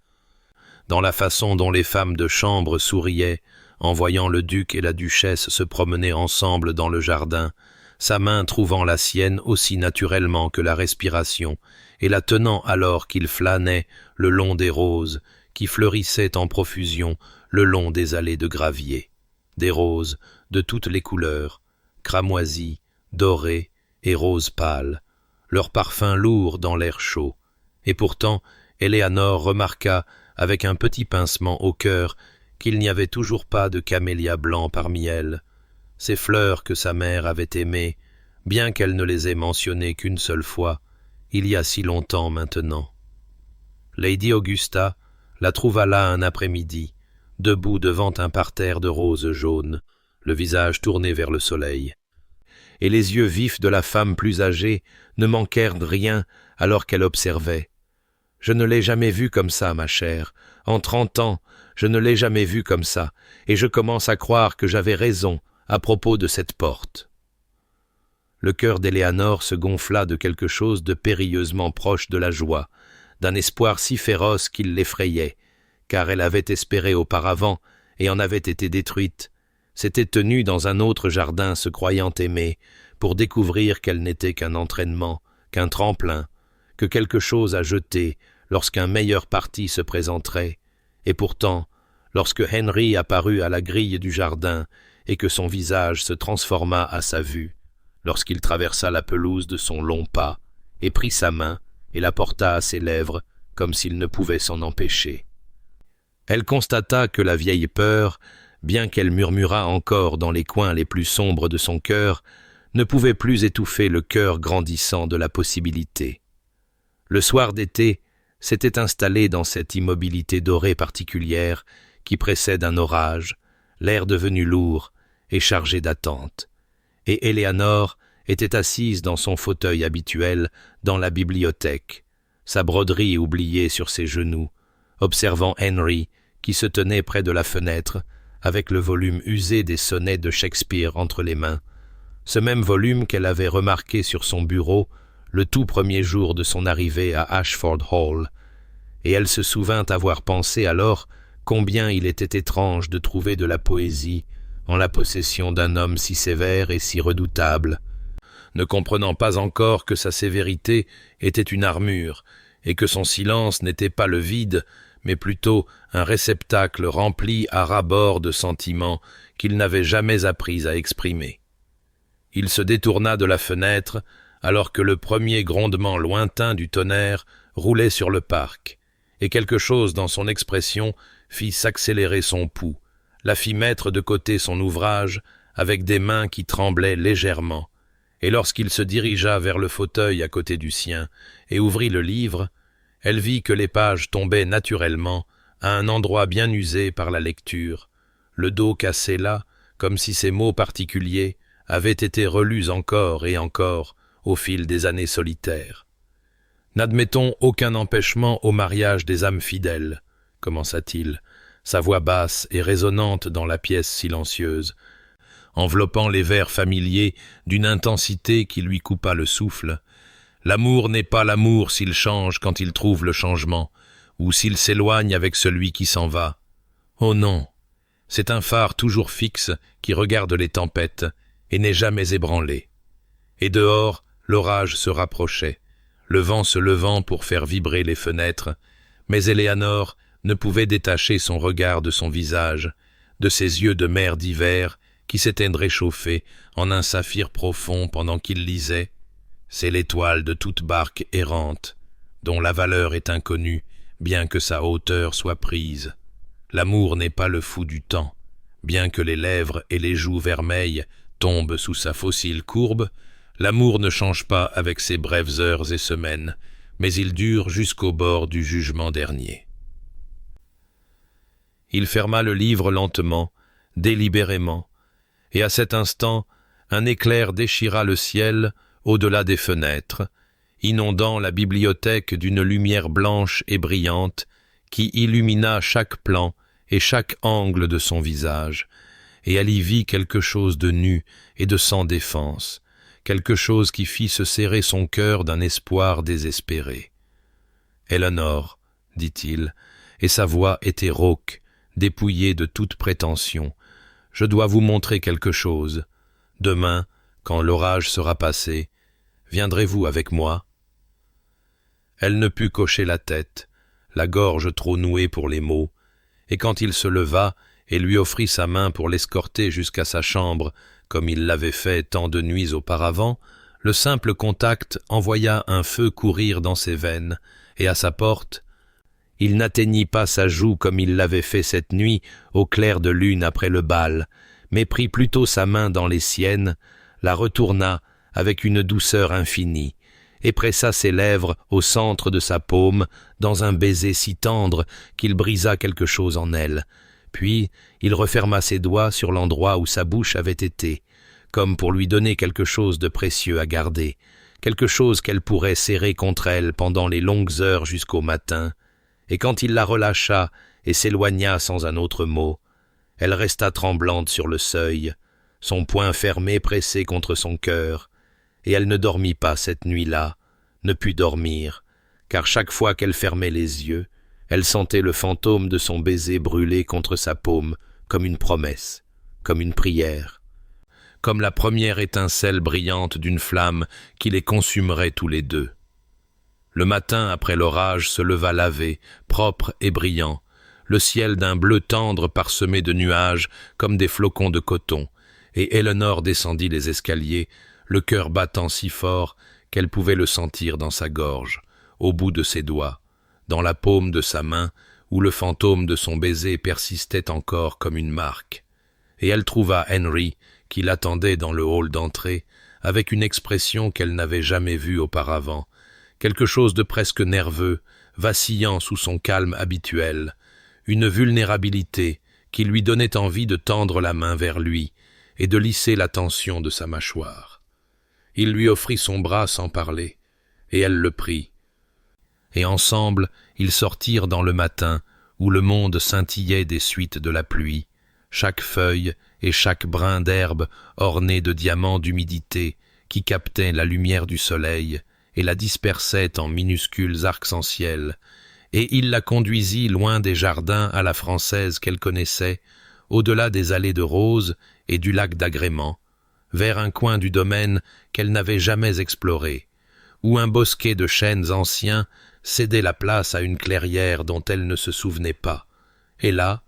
dans la façon dont les femmes de chambre souriaient en voyant le duc et la duchesse se promener ensemble dans le jardin, sa main trouvant la sienne aussi naturellement que la respiration, et la tenant alors qu'il flânait le long des roses qui fleurissaient en profusion le long des allées de gravier. Des roses de toutes les couleurs, cramoisies, dorées et roses pâles, leur parfum lourd dans l'air chaud. Et pourtant, Éléanore remarqua avec un petit pincement au cœur qu'il n'y avait toujours pas de camélia blanc parmi elles, ces fleurs que sa mère avait aimées, bien qu'elle ne les ait mentionnées qu'une seule fois, il y a si longtemps maintenant. Lady Augusta la trouva là un après-midi, debout devant un parterre de roses jaunes, le visage tourné vers le soleil. Et les yeux vifs de la femme plus âgée ne manquèrent de rien alors qu'elle observait. « Je ne l'ai jamais vue comme ça, ma chère. En 30 ans, je ne l'ai jamais vue comme ça, et je commence à croire que j'avais raison à propos de cette porte. » Le cœur d'Éléanore se gonfla de quelque chose de périlleusement proche de la joie, d'un espoir si féroce qu'il l'effrayait, car elle avait espéré auparavant et en avait été détruite, s'était tenue dans un autre jardin se croyant aimée, pour découvrir qu'elle n'était qu'un entraînement, qu'un tremplin, que quelque chose à jeter lorsqu'un meilleur parti se présenterait, et pourtant, lorsque Henry apparut à la grille du jardin et que son visage se transforma à sa vue, lorsqu'il traversa la pelouse de son long pas et prit sa main et la porta à ses lèvres comme s'il ne pouvait s'en empêcher. Elle constata que la vieille peur, bien qu'elle murmurât encore dans les coins les plus sombres de son cœur, ne pouvait plus étouffer le cœur grandissant de la possibilité. Le soir d'été s'était installé dans cette immobilité dorée particulière qui précède un orage, l'air devenu lourd et chargé d'attente, et Éléanore était assise dans son fauteuil habituel dans la bibliothèque, sa broderie oubliée sur ses genoux, observant Henry qui se tenait près de la fenêtre avec le volume usé des sonnets de Shakespeare entre les mains, ce même volume qu'elle avait remarqué sur son bureau le tout premier jour de son arrivée à Ashford Hall, et elle se souvint avoir pensé alors combien il était étrange de trouver de la poésie en la possession d'un homme si sévère et si redoutable, ne comprenant pas encore que sa sévérité était une armure, et que son silence n'était pas le vide, mais plutôt un réceptacle rempli à ras-bord de sentiments qu'il n'avait jamais appris à exprimer. Il se détourna de la fenêtre, alors que le premier grondement lointain du tonnerre roulait sur le parc, et quelque chose dans son expression fit s'accélérer son pouls, la fit mettre de côté son ouvrage avec des mains qui tremblaient légèrement, et lorsqu'il se dirigea vers le fauteuil à côté du sien et ouvrit le livre, elle vit que les pages tombaient naturellement à un endroit bien usé par la lecture, le dos cassé là, comme si ces mots particuliers avaient été relus encore et encore au fil des années solitaires. « N'admettons aucun empêchement au mariage des âmes fidèles, commença-t-il, sa voix basse et résonnante dans la pièce silencieuse, enveloppant les vers familiers d'une intensité qui lui coupa le souffle. L'amour n'est pas l'amour s'il change quand il trouve le changement, ou s'il s'éloigne avec celui qui s'en va. Oh non, c'est un phare toujours fixe qui regarde les tempêtes et n'est jamais ébranlé. Et dehors, l'orage se rapprochait, le vent se levant pour faire vibrer les fenêtres, mais Éléanore ne pouvait détacher son regard de son visage, de ses yeux de mer d'hiver qui s'étaient réchauffés en un saphir profond pendant qu'il lisait. C'est l'étoile de toute barque errante, dont la valeur est inconnue, bien que sa hauteur soit prise. L'amour n'est pas le fou du temps, bien que les lèvres et les joues vermeilles tombent sous sa fossile courbe, l'amour ne change pas avec ses brèves heures et semaines, mais il dure jusqu'au bord du jugement dernier. Il ferma le livre lentement, délibérément, et à cet instant, un éclair déchira le ciel au-delà des fenêtres, inondant la bibliothèque d'une lumière blanche et brillante qui illumina chaque plan et chaque angle de son visage, et elle y vit quelque chose de nu et de sans défense, quelque chose qui fit se serrer son cœur d'un espoir désespéré. « Éléanore, dit-il, et sa voix était rauque, dépouillée de toute prétention, je dois vous montrer quelque chose. Demain, quand l'orage sera passé, viendrez-vous avec moi ?» Elle ne put cocher la tête, la gorge trop nouée pour les mots, et quand il se leva et lui offrit sa main pour l'escorter jusqu'à sa chambre, comme il l'avait fait tant de nuits auparavant, le simple contact envoya un feu courir dans ses veines, et à sa porte, il n'atteignit pas sa joue comme il l'avait fait cette nuit au clair de lune après le bal, mais prit plutôt sa main dans les siennes, la retourna avec une douceur infinie, et pressa ses lèvres au centre de sa paume dans un baiser si tendre qu'il brisa quelque chose en elle. Puis il referma ses doigts sur l'endroit où sa bouche avait été, comme pour lui donner quelque chose de précieux à garder, quelque chose qu'elle pourrait serrer contre elle pendant les longues heures jusqu'au matin, et quand il la relâcha et s'éloigna sans un autre mot, elle resta tremblante sur le seuil, son poing fermé pressé contre son cœur, et elle ne dormit pas cette nuit-là, ne put dormir, car chaque fois qu'elle fermait les yeux, elle sentait le fantôme de son baiser brûler contre sa paume comme une promesse, comme une prière, comme la première étincelle brillante d'une flamme qui les consumerait tous les deux. Le matin après l'orage se leva lavé, propre et brillant, le ciel d'un bleu tendre parsemé de nuages comme des flocons de coton, et Éléanore descendit les escaliers, le cœur battant si fort qu'elle pouvait le sentir dans sa gorge, au bout de ses doigts, dans la paume de sa main où le fantôme de son baiser persistait encore comme une marque. Et elle trouva Henry qui l'attendait dans le hall d'entrée avec une expression qu'elle n'avait jamais vue auparavant, quelque chose de presque nerveux, vacillant sous son calme habituel, une vulnérabilité qui lui donnait envie de tendre la main vers lui et de lisser la tension de sa mâchoire. Il lui offrit son bras sans parler, et elle le prit. Et ensemble, ils sortirent dans le matin où le monde scintillait des suites de la pluie, chaque feuille et chaque brin d'herbe orné de diamants d'humidité qui captaient la lumière du soleil et la dispersaient en minuscules arcs-en-ciel, et il la conduisit loin des jardins à la française qu'elle connaissait, au-delà des allées de roses et du lac d'agrément, vers un coin du domaine qu'elle n'avait jamais exploré, où un bosquet de chênes anciens cédait la place à une clairière dont elle ne se souvenait pas, et là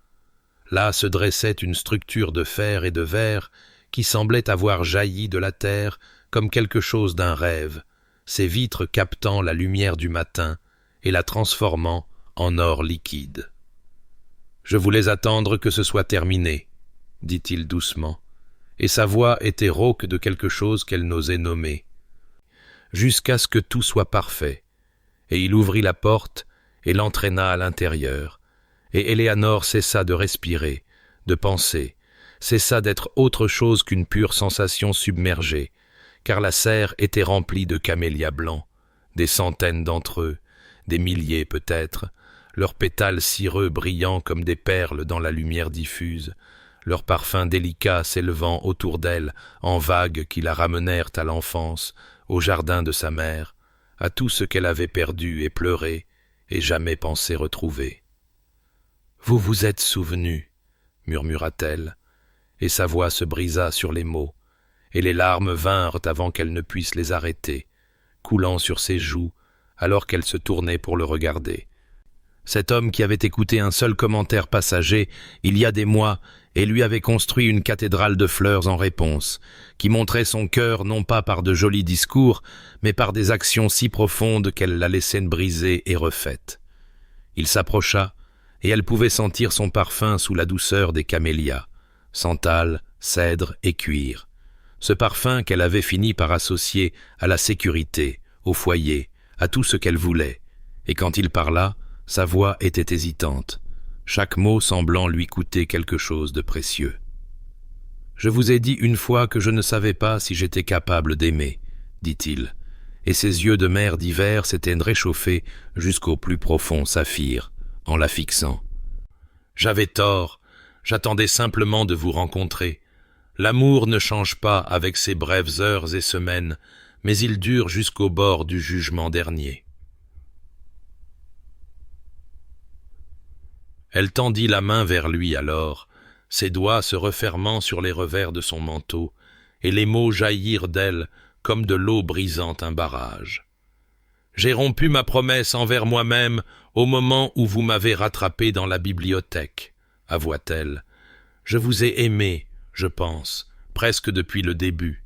se dressait une structure de fer et de verre qui semblait avoir jailli de la terre comme quelque chose d'un rêve, ses vitres captant la lumière du matin et la transformant en or liquide. « Je voulais attendre que ce soit terminé, » dit-il doucement, et sa voix était rauque de quelque chose qu'elle n'osait nommer. « Jusqu'à ce que tout soit parfait. » Et il ouvrit la porte et l'entraîna à l'intérieur, et Éléanore cessa de respirer, de penser, cessa d'être autre chose qu'une pure sensation submergée, car la serre était remplie de camélias blancs, des centaines d'entre eux, des milliers peut-être, leurs pétales cireux brillant comme des perles dans la lumière diffuse, leurs parfums délicats s'élevant autour d'elle en vagues qui la ramenèrent à l'enfance, au jardin de sa mère, à tout ce qu'elle avait perdu et pleuré, et jamais pensé retrouver. « Vous vous êtes souvenu, » murmura-t-elle, et sa voix se brisa sur les mots, et les larmes vinrent avant qu'elle ne puisse les arrêter, coulant sur ses joues, alors qu'elle se tournait pour le regarder. Cet homme qui avait écouté un seul commentaire passager, il y a des mois, et lui avait construit une cathédrale de fleurs en réponse, qui montrait son cœur non pas par de jolis discours, mais par des actions si profondes qu'elle la laissait brisée et refaite. Il s'approcha, et elle pouvait sentir son parfum sous la douceur des camélias, santal, cèdre et cuir. Ce parfum qu'elle avait fini par associer à la sécurité, au foyer, à tout ce qu'elle voulait, et quand il parla, sa voix était hésitante, chaque mot semblant lui coûter quelque chose de précieux. « Je vous ai dit une fois que je ne savais pas si j'étais capable d'aimer, » dit-il, et ses yeux de mer d'hiver s'étaient réchauffés jusqu'au plus profond saphir, en la fixant. « J'avais tort, j'attendais simplement de vous rencontrer. L'amour ne change pas avec ses brèves heures et semaines, mais il dure jusqu'au bord du jugement dernier. » Elle tendit la main vers lui alors, ses doigts se refermant sur les revers de son manteau, et les mots jaillirent d'elle comme de l'eau brisant un barrage. « J'ai rompu ma promesse envers moi-même au moment où vous m'avez rattrapé dans la bibliothèque, » avoua-t-elle. « Je vous ai aimé, je pense, presque depuis le début.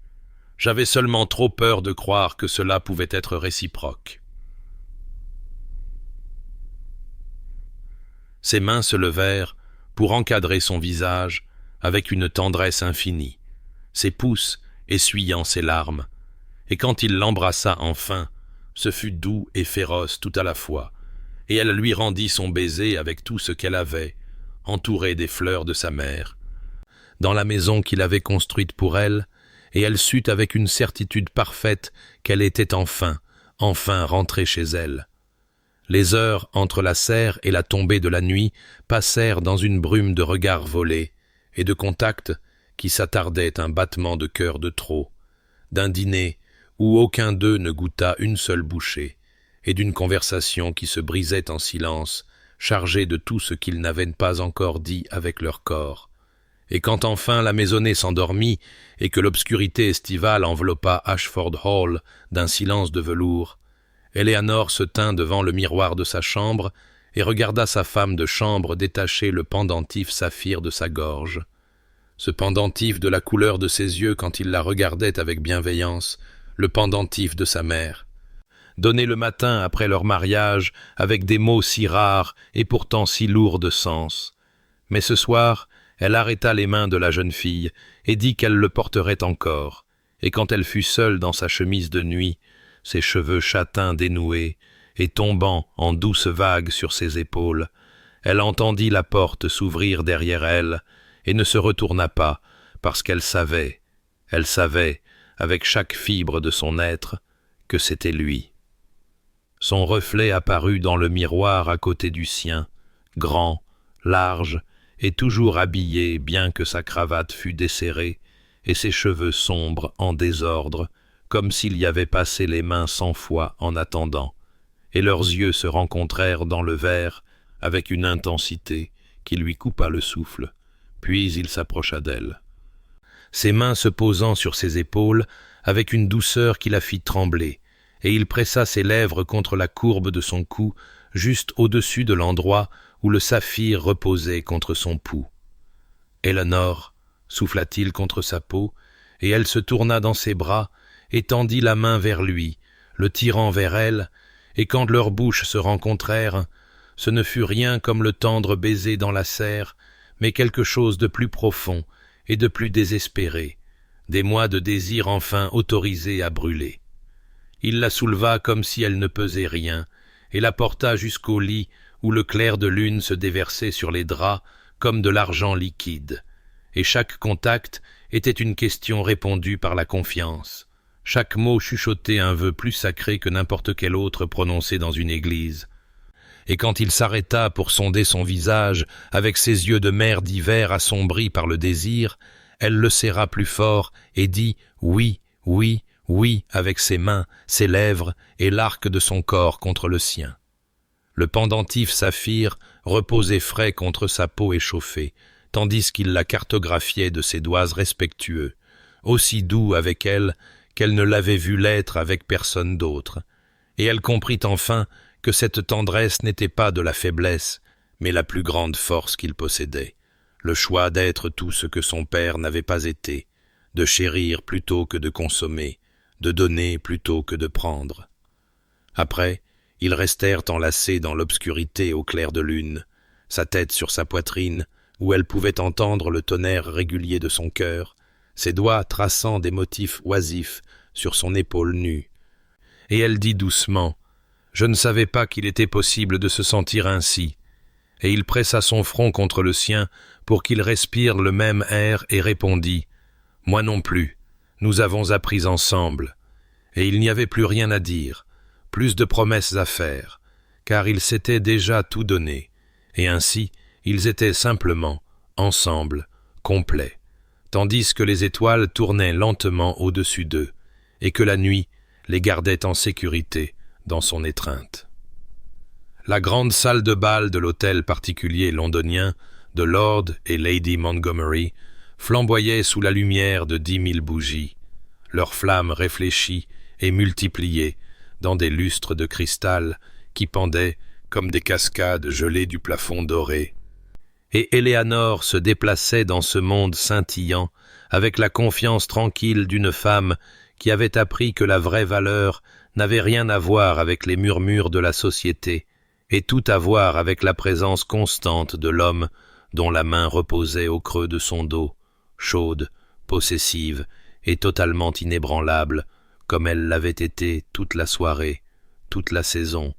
J'avais seulement trop peur de croire que cela pouvait être réciproque. » Ses mains se levèrent pour encadrer son visage avec une tendresse infinie, ses pouces essuyant ses larmes, et quand il l'embrassa enfin, ce fut doux et féroce tout à la fois, et elle lui rendit son baiser avec tout ce qu'elle avait, entouré des fleurs de sa mère, dans la maison qu'il avait construite pour elle, et elle sut avec une certitude parfaite qu'elle était enfin rentrée chez elle. Les heures entre la serre et la tombée de la nuit passèrent dans une brume de regards volés et de contacts qui s'attardaient un battement de cœur de trop, d'un dîner où aucun d'eux ne goûta une seule bouchée, et d'une conversation qui se brisait en silence, chargée de tout ce qu'ils n'avaient pas encore dit avec leur corps. Et quand enfin la maisonnée s'endormit et que l'obscurité estivale enveloppa Ashford Hall d'un silence de velours, Éléanore se tint devant le miroir de sa chambre et regarda sa femme de chambre détacher le pendentif saphir de sa gorge. Ce pendentif de la couleur de ses yeux quand il la regardait avec bienveillance, le pendentif de sa mère. Donné le matin après leur mariage avec des mots si rares et pourtant si lourds de sens. Mais ce soir, elle arrêta les mains de la jeune fille et dit qu'elle le porterait encore, et quand elle fut seule dans sa chemise de nuit, ses cheveux châtains dénoués et tombant en douces vagues sur ses épaules, elle entendit la porte s'ouvrir derrière elle et ne se retourna pas parce qu'elle savait, avec chaque fibre de son être, que c'était lui. Son reflet apparut dans le miroir à côté du sien, grand, large et toujours habillé bien que sa cravate fût desserrée et ses cheveux sombres en désordre, comme s'il y avait passé les mains 100 fois en attendant, et leurs yeux se rencontrèrent dans le verre avec une intensité qui lui coupa le souffle, puis il s'approcha d'elle. Ses mains se posant sur ses épaules avec une douceur qui la fit trembler, et il pressa ses lèvres contre la courbe de son cou, juste au-dessus de l'endroit où le saphir reposait contre son pouls. Éléanore souffla-t-il contre sa peau, et elle se tourna dans ses bras, et tendit la main vers lui, le tirant vers elle, et quand leurs bouches se rencontrèrent, ce ne fut rien comme le tendre baiser dans la serre, mais quelque chose de plus profond et de plus désespéré, des mois de désir enfin autorisés à brûler. Il la souleva comme si elle ne pesait rien, et la porta jusqu'au lit où le clair de lune se déversait sur les draps comme de l'argent liquide, et chaque contact était une question répondue par la confiance. Chaque mot chuchotait un vœu plus sacré que n'importe quel autre prononcé dans une église. Et quand il s'arrêta pour sonder son visage, avec ses yeux de mer d'hiver assombris par le désir, elle le serra plus fort et dit « oui, oui, oui » avec ses mains, ses lèvres et l'arc de son corps contre le sien. Le pendentif saphir reposait frais contre sa peau échauffée, tandis qu'il la cartographiait de ses doigts respectueux, aussi doux avec elle qu'elle ne l'avait vu l'être avec personne d'autre, et elle comprit enfin que cette tendresse n'était pas de la faiblesse, mais la plus grande force qu'il possédait, le choix d'être tout ce que son père n'avait pas été, de chérir plutôt que de consommer, de donner plutôt que de prendre. Après, ils restèrent enlacés dans l'obscurité au clair de lune, sa tête sur sa poitrine, où elle pouvait entendre le tonnerre régulier de son cœur, ses doigts traçant des motifs oisifs sur son épaule nue. Et elle dit doucement « Je ne savais pas qu'il était possible de se sentir ainsi », et il pressa son front contre le sien pour qu'il respire le même air et répondit « Moi non plus, nous avons appris ensemble », et il n'y avait plus rien à dire, plus de promesses à faire, car ils s'étaient déjà tout donné, et ainsi ils étaient simplement, ensemble, complets, tandis que les étoiles tournaient lentement au-dessus d'eux, et que la nuit les gardait en sécurité dans son étreinte. La grande salle de bal de l'hôtel particulier londonien de Lord et Lady Montgomery flamboyait sous la lumière de 10 000 bougies, leurs flammes réfléchies et multipliées dans des lustres de cristal qui pendaient comme des cascades gelées du plafond doré. Et Éléanore se déplaçait dans ce monde scintillant avec la confiance tranquille d'une femme qui avait appris que la vraie valeur n'avait rien à voir avec les murmures de la société et tout à voir avec la présence constante de l'homme dont la main reposait au creux de son dos, chaude, possessive et totalement inébranlable, comme elle l'avait été toute la soirée, toute la saison,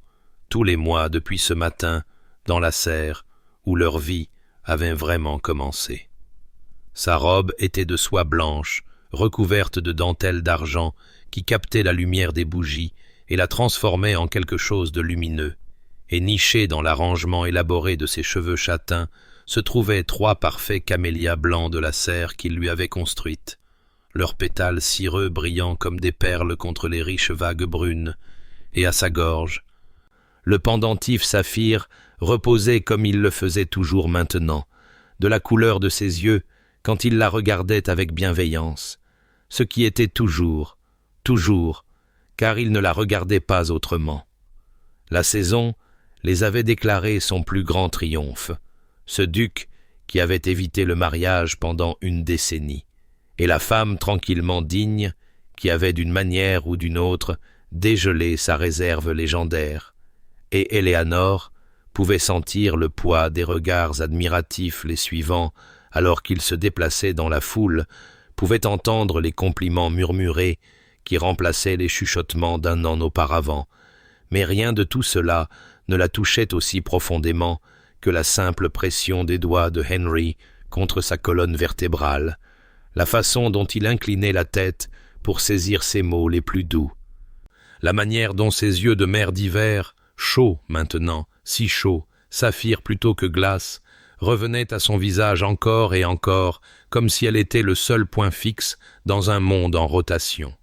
tous les mois depuis ce matin, dans la serre, où leur vie avait vraiment commencé. Sa robe était de soie blanche, recouverte de dentelles d'argent qui captaient la lumière des bougies et la transformaient en quelque chose de lumineux, et nichés dans l'arrangement élaboré de ses cheveux châtains se trouvaient 3 parfaits camélias blancs de la serre qu'il lui avait construite, leurs pétales cireux brillant comme des perles contre les riches vagues brunes, et à sa gorge, le pendentif saphir reposait comme il le faisait toujours maintenant, de la couleur de ses yeux quand il la regardait avec bienveillance, ce qui était toujours, car il ne la regardait pas autrement. La saison les avait déclarés son plus grand triomphe, ce duc qui avait évité le mariage pendant une décennie, et la femme tranquillement digne qui avait d'une manière ou d'une autre dégelé sa réserve légendaire, et Éléanore pouvait sentir le poids des regards admiratifs les suivant alors qu'ils se déplaçaient dans la foule, pouvait entendre les compliments murmurés qui remplaçaient les chuchotements d'un an auparavant, mais rien de tout cela ne la touchait aussi profondément que la simple pression des doigts de Henry contre sa colonne vertébrale, la façon dont il inclinait la tête pour saisir ses mots les plus doux, la manière dont ses yeux de mer d'hiver, chauds maintenant, si chauds, saphir plutôt que glace, revenaient à son visage encore et encore, comme si elle était le seul point fixe dans un monde en rotation.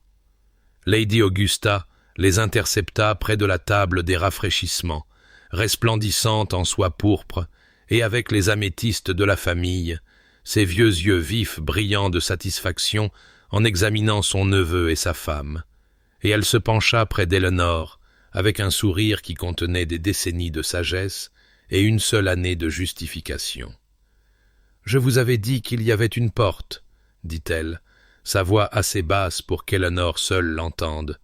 Lady Augusta les intercepta près de la table des rafraîchissements, resplendissante en soie pourpre, et avec les améthystes de la famille, ses vieux yeux vifs brillants de satisfaction en examinant son neveu et sa femme. Et elle se pencha près d'Éléanore, avec un sourire qui contenait des décennies de sagesse et une seule année de justification. Je vous avais dit qu'il y avait une porte, dit-elle, sa voix assez basse pour qu'Eleanor seule l'entende.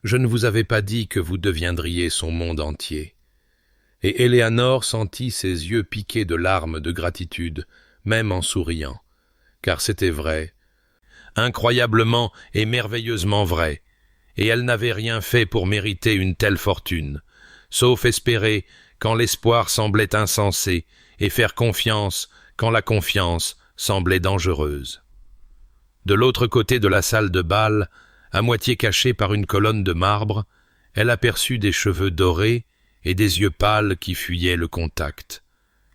Je ne vous avais pas dit que vous deviendriez son monde entier. Et Eleanor sentit ses yeux piqués de larmes de gratitude, même en souriant, car c'était vrai, incroyablement et merveilleusement vrai, et elle n'avait rien fait pour mériter une telle fortune, sauf espérer quand l'espoir semblait insensé, et faire confiance quand la confiance semblait dangereuse. De l'autre côté de la salle de bal, à moitié cachée par une colonne de marbre, elle aperçut des cheveux dorés et des yeux pâles qui fuyaient le contact.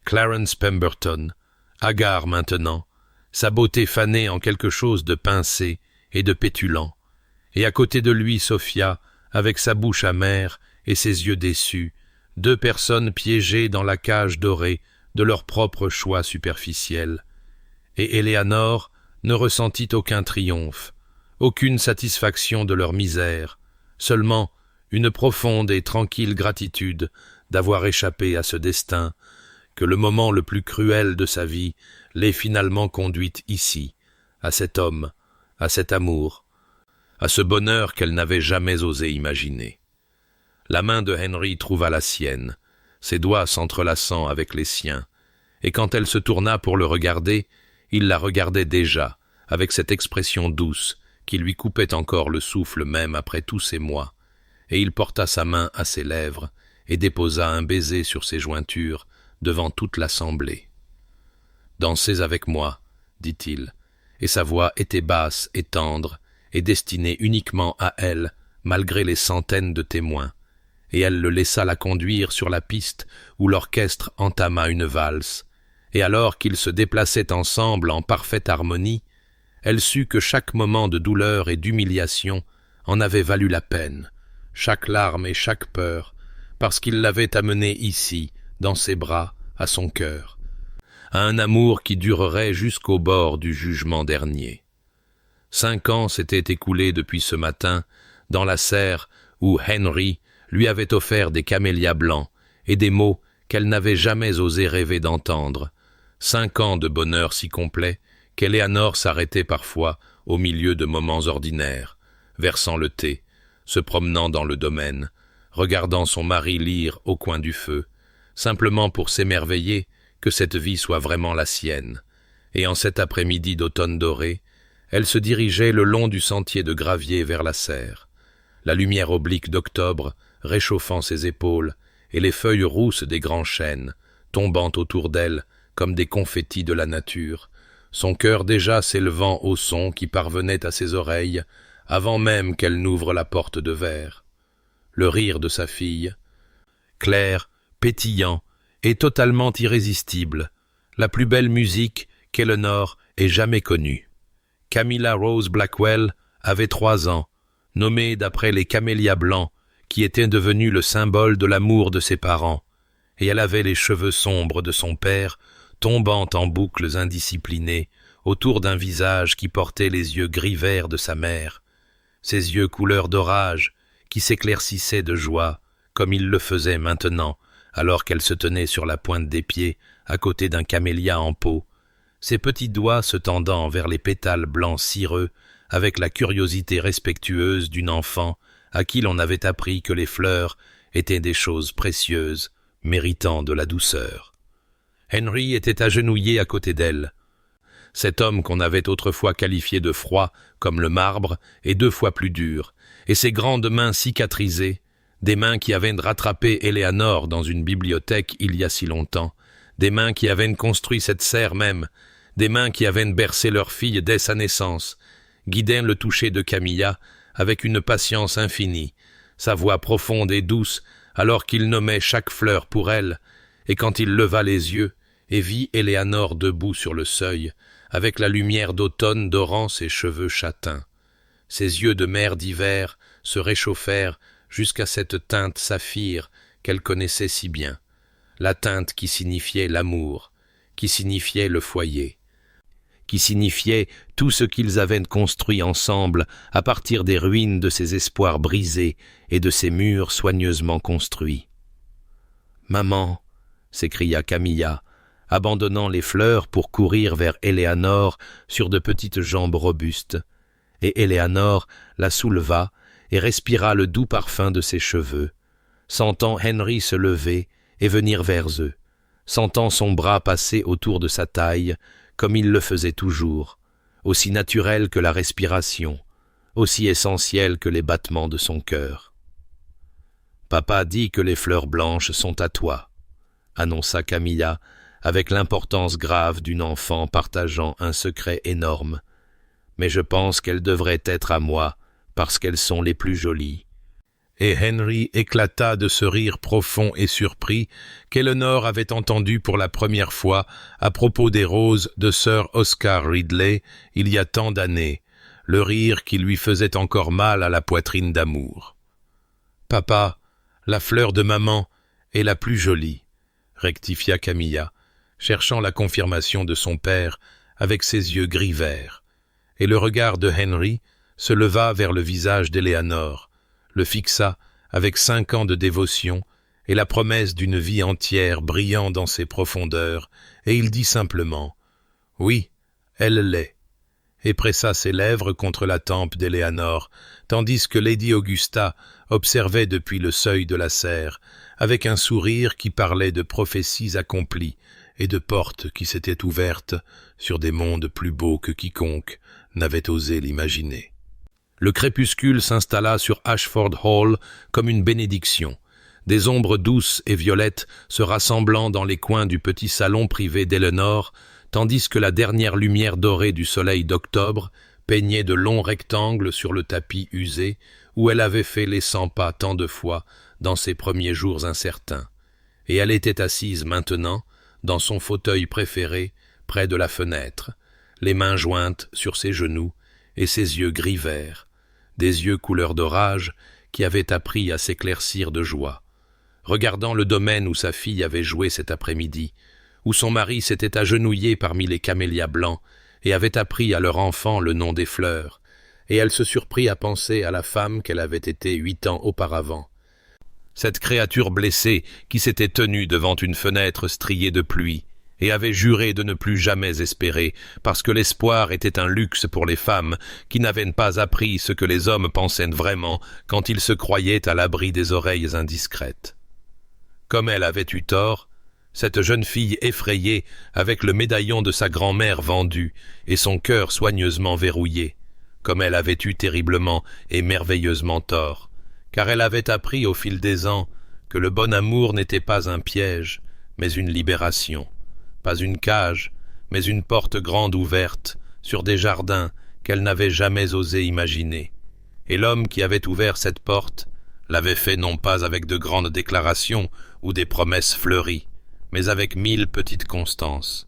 Clarence Pemberton, hagard maintenant, sa beauté fanée en quelque chose de pincé et de pétulant, et à côté de lui Sophia, avec sa bouche amère et ses yeux déçus, deux personnes piégées dans la cage dorée de leur propre choix superficiel. Et Eleanor ne ressentit aucun triomphe, aucune satisfaction de leur misère, seulement une profonde et tranquille gratitude d'avoir échappé à ce destin, que le moment le plus cruel de sa vie l'ait finalement conduite ici, à cet homme, à cet amour, à ce bonheur qu'elle n'avait jamais osé imaginer. La main de Henry trouva la sienne, ses doigts s'entrelaçant avec les siens, et quand elle se tourna pour le regarder, il la regardait déjà, avec cette expression douce qui lui coupait encore le souffle même après tous ces mois, et il porta sa main à ses lèvres et déposa un baiser sur ses jointures devant toute l'assemblée. « Dansez avec moi, dit-il, et sa voix était basse et tendre et destinée uniquement à elle, malgré les centaines de témoins, et elle le laissa la conduire sur la piste où l'orchestre entama une valse, et alors qu'ils se déplaçaient ensemble en parfaite harmonie, elle sut que chaque moment de douleur et d'humiliation en avait valu la peine, chaque larme et chaque peur, parce qu'il l'avait amenée ici, dans ses bras, à son cœur, à un amour qui durerait jusqu'au bord du jugement dernier. 5 ans s'étaient écoulés depuis ce matin, dans la serre où Henry lui avait offert des camélias blancs et des mots qu'elle n'avait jamais osé rêver d'entendre. 5 ans de bonheur si complet qu'Eleanor s'arrêtait parfois au milieu de moments ordinaires, versant le thé, se promenant dans le domaine, regardant son mari lire au coin du feu, simplement pour s'émerveiller que cette vie soit vraiment la sienne. Et en cet après-midi d'automne doré, elle se dirigeait le long du sentier de gravier vers la serre, la lumière oblique d'octobre réchauffant ses épaules et les feuilles rousses des grands chênes, tombant autour d'elle comme des confettis de la nature, son cœur déjà s'élevant au son qui parvenait à ses oreilles avant même qu'elle n'ouvre la porte de verre. Le rire de sa fille, clair, pétillant et totalement irrésistible, la plus belle musique qu'Eleanor ait jamais connue. Camilla Rose Blackwell avait 3 ans, nommée d'après les camélias blancs qui étaient devenus le symbole de l'amour de ses parents, et elle avait les cheveux sombres de son père tombant en boucles indisciplinées autour d'un visage qui portait les yeux gris-verts de sa mère, ses yeux couleur d'orage qui s'éclaircissaient de joie, comme il le faisait maintenant, alors qu'elle se tenait sur la pointe des pieds à côté d'un camélia en pot, ses petits doigts se tendant vers les pétales blancs cireux avec la curiosité respectueuse d'une enfant à qui l'on avait appris que les fleurs étaient des choses précieuses, méritant de la douceur. Henry était agenouillé à côté d'elle. Cet homme qu'on avait autrefois qualifié de froid comme le marbre est 2 fois plus dur, et ses grandes mains cicatrisées, des mains qui avaient rattrapé Eleanor dans une bibliothèque il y a si longtemps, des mains qui avaient construit cette serre même, des mains qui avaient bercé leur fille dès sa naissance, guidaient le toucher de Camilla avec une patience infinie, sa voix profonde et douce alors qu'il nommait chaque fleur pour elle, et quand il leva les yeux et vit Eleanor debout sur le seuil, avec la lumière d'automne dorant ses cheveux châtains. Ses yeux de mer d'hiver se réchauffèrent jusqu'à cette teinte saphir qu'elle connaissait si bien, la teinte qui signifiait l'amour, qui signifiait le foyer, qui signifiait tout ce qu'ils avaient construit ensemble à partir des ruines de ces espoirs brisés et de ces murs soigneusement construits. « Maman !» s'écria Camilla, abandonnant les fleurs pour courir vers Éléanore sur de petites jambes robustes. Et Éléanore la souleva et respira le doux parfum de ses cheveux, sentant Henry se lever et venir vers eux, sentant son bras passer autour de sa taille, comme il le faisait toujours, aussi naturel que la respiration, aussi essentiel que les battements de son cœur. « Papa dit que les fleurs blanches sont à toi », annonça Camilla, avec l'importance grave d'une enfant partageant un secret énorme. « Mais je pense qu'elles devraient être à moi, parce qu'elles sont les plus jolies. » Et Henry éclata de ce rire profond et surpris qu'Eleanor avait entendu pour la première fois à propos des roses de Sir Oscar Ridley il y a tant d'années, le rire qui lui faisait encore mal à la poitrine d'amour. « Papa, la fleur de maman est la plus jolie, » rectifia Camilla, cherchant la confirmation de son père avec ses yeux gris-verts. Et le regard de Henry se leva vers le visage d'Éléanore, le fixa avec 5 ans de dévotion et la promesse d'une vie entière brillant dans ses profondeurs, et il dit simplement « Oui, elle l'est », et pressa ses lèvres contre la tempe d'Éléanore, tandis que Lady Augusta observait depuis le seuil de la serre, avec un sourire qui parlait de prophéties accomplies et de portes qui s'étaient ouvertes sur des mondes plus beaux que quiconque n'avait osé l'imaginer. Le crépuscule s'installa sur Ashford Hall comme une bénédiction, des ombres douces et violettes se rassemblant dans les coins du petit salon privé d'Éléanore, tandis que la dernière lumière dorée du soleil d'octobre peignait de longs rectangles sur le tapis usé où elle avait fait les 100 pas tant de fois dans ses premiers jours incertains. Et elle était assise maintenant, dans son fauteuil préféré, près de la fenêtre, les mains jointes sur ses genoux et ses yeux gris-verts, des yeux couleur d'orage qui avaient appris à s'éclaircir de joie, regardant le domaine où sa fille avait joué cet après-midi, où son mari s'était agenouillé parmi les camélias blancs et avait appris à leur enfant le nom des fleurs, et elle se surprit à penser à la femme qu'elle avait été 8 ans auparavant. Cette créature blessée qui s'était tenue devant une fenêtre striée de pluie et avait juré de ne plus jamais espérer, parce que l'espoir était un luxe pour les femmes qui n'avaient pas appris ce que les hommes pensaient vraiment quand ils se croyaient à l'abri des oreilles indiscrètes. Comme elle avait eu tort, cette jeune fille effrayée, avec le médaillon de sa grand-mère vendu et son cœur soigneusement verrouillé, comme elle avait eu terriblement et merveilleusement tort, car elle avait appris au fil des ans que le bon amour n'était pas un piège, mais une libération, pas une cage, mais une porte grande ouverte sur des jardins qu'elle n'avait jamais osé imaginer. Et l'homme qui avait ouvert cette porte l'avait fait non pas avec de grandes déclarations ou des promesses fleuries, mais avec 1000 petites constances,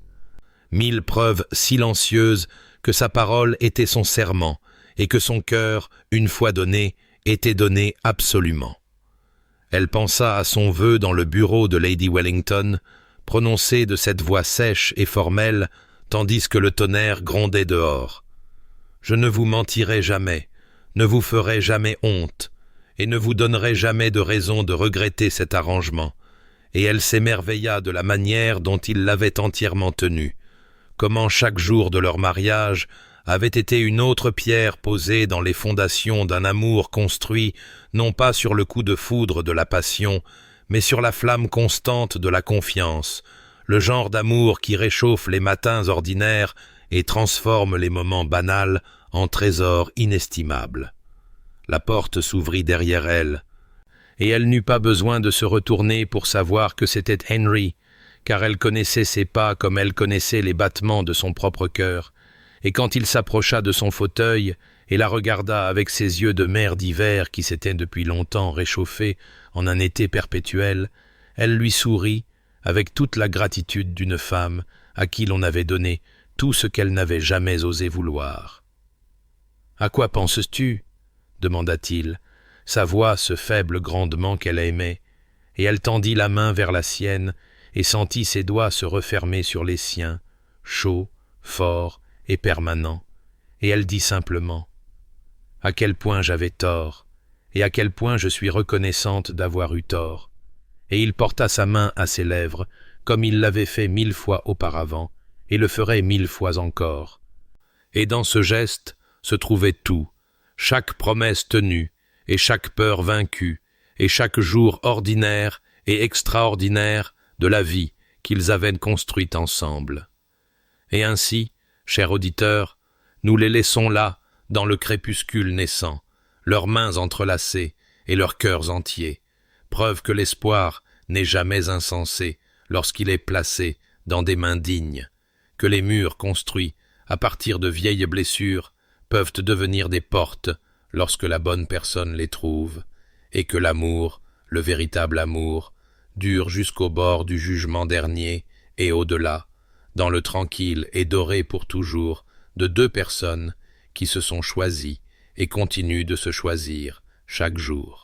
1000 preuves silencieuses que sa parole était son serment et que son cœur, une fois donné, était donné absolument. Elle pensa à son vœu dans le bureau de Lady Wellington, prononcé de cette voix sèche et formelle, tandis que le tonnerre grondait dehors. « Je ne vous mentirai jamais, ne vous ferai jamais honte, et ne vous donnerai jamais de raison de regretter cet arrangement. » Et elle s'émerveilla de la manière dont il l'avait entièrement tenu, comment chaque jour de leur mariage avait été une autre pierre posée dans les fondations d'un amour construit non pas sur le coup de foudre de la passion, mais sur la flamme constante de la confiance, le genre d'amour qui réchauffe les matins ordinaires et transforme les moments banals en trésors inestimables. La porte s'ouvrit derrière elle, et elle n'eut pas besoin de se retourner pour savoir que c'était Henry, car elle connaissait ses pas comme elle connaissait les battements de son propre cœur, et quand il s'approcha de son fauteuil et la regarda avec ses yeux de mer d'hiver qui s'étaient depuis longtemps réchauffés en un été perpétuel, elle lui sourit avec toute la gratitude d'une femme à qui l'on avait donné tout ce qu'elle n'avait jamais osé vouloir. « À quoi penses-tu » demanda-t-il, sa voix se faible grandement qu'elle aimait, et elle tendit la main vers la sienne et sentit ses doigts se refermer sur les siens, chauds, forts et permanents, et elle dit simplement « À quel point j'avais tort, et à quel point je suis reconnaissante d'avoir eu tort. » Et il porta sa main à ses lèvres, comme il l'avait fait 1000 fois auparavant, et le ferait 1000 fois encore. Et dans ce geste se trouvait tout, chaque promesse tenue, et chaque peur vaincue, et chaque jour ordinaire et extraordinaire de la vie qu'ils avaient construite ensemble. Et ainsi, cher auditeur, nous les laissons là, dans le crépuscule naissant, leurs mains entrelacées et leurs cœurs entiers, preuve que l'espoir n'est jamais insensé lorsqu'il est placé dans des mains dignes, que les murs construits à partir de vieilles blessures peuvent devenir des portes lorsque la bonne personne les trouve, et que l'amour, le véritable amour, dure jusqu'au bord du jugement dernier et au-delà, dans le tranquille et doré pour toujours de deux personnes qui se sont choisies et continuent de se choisir chaque jour.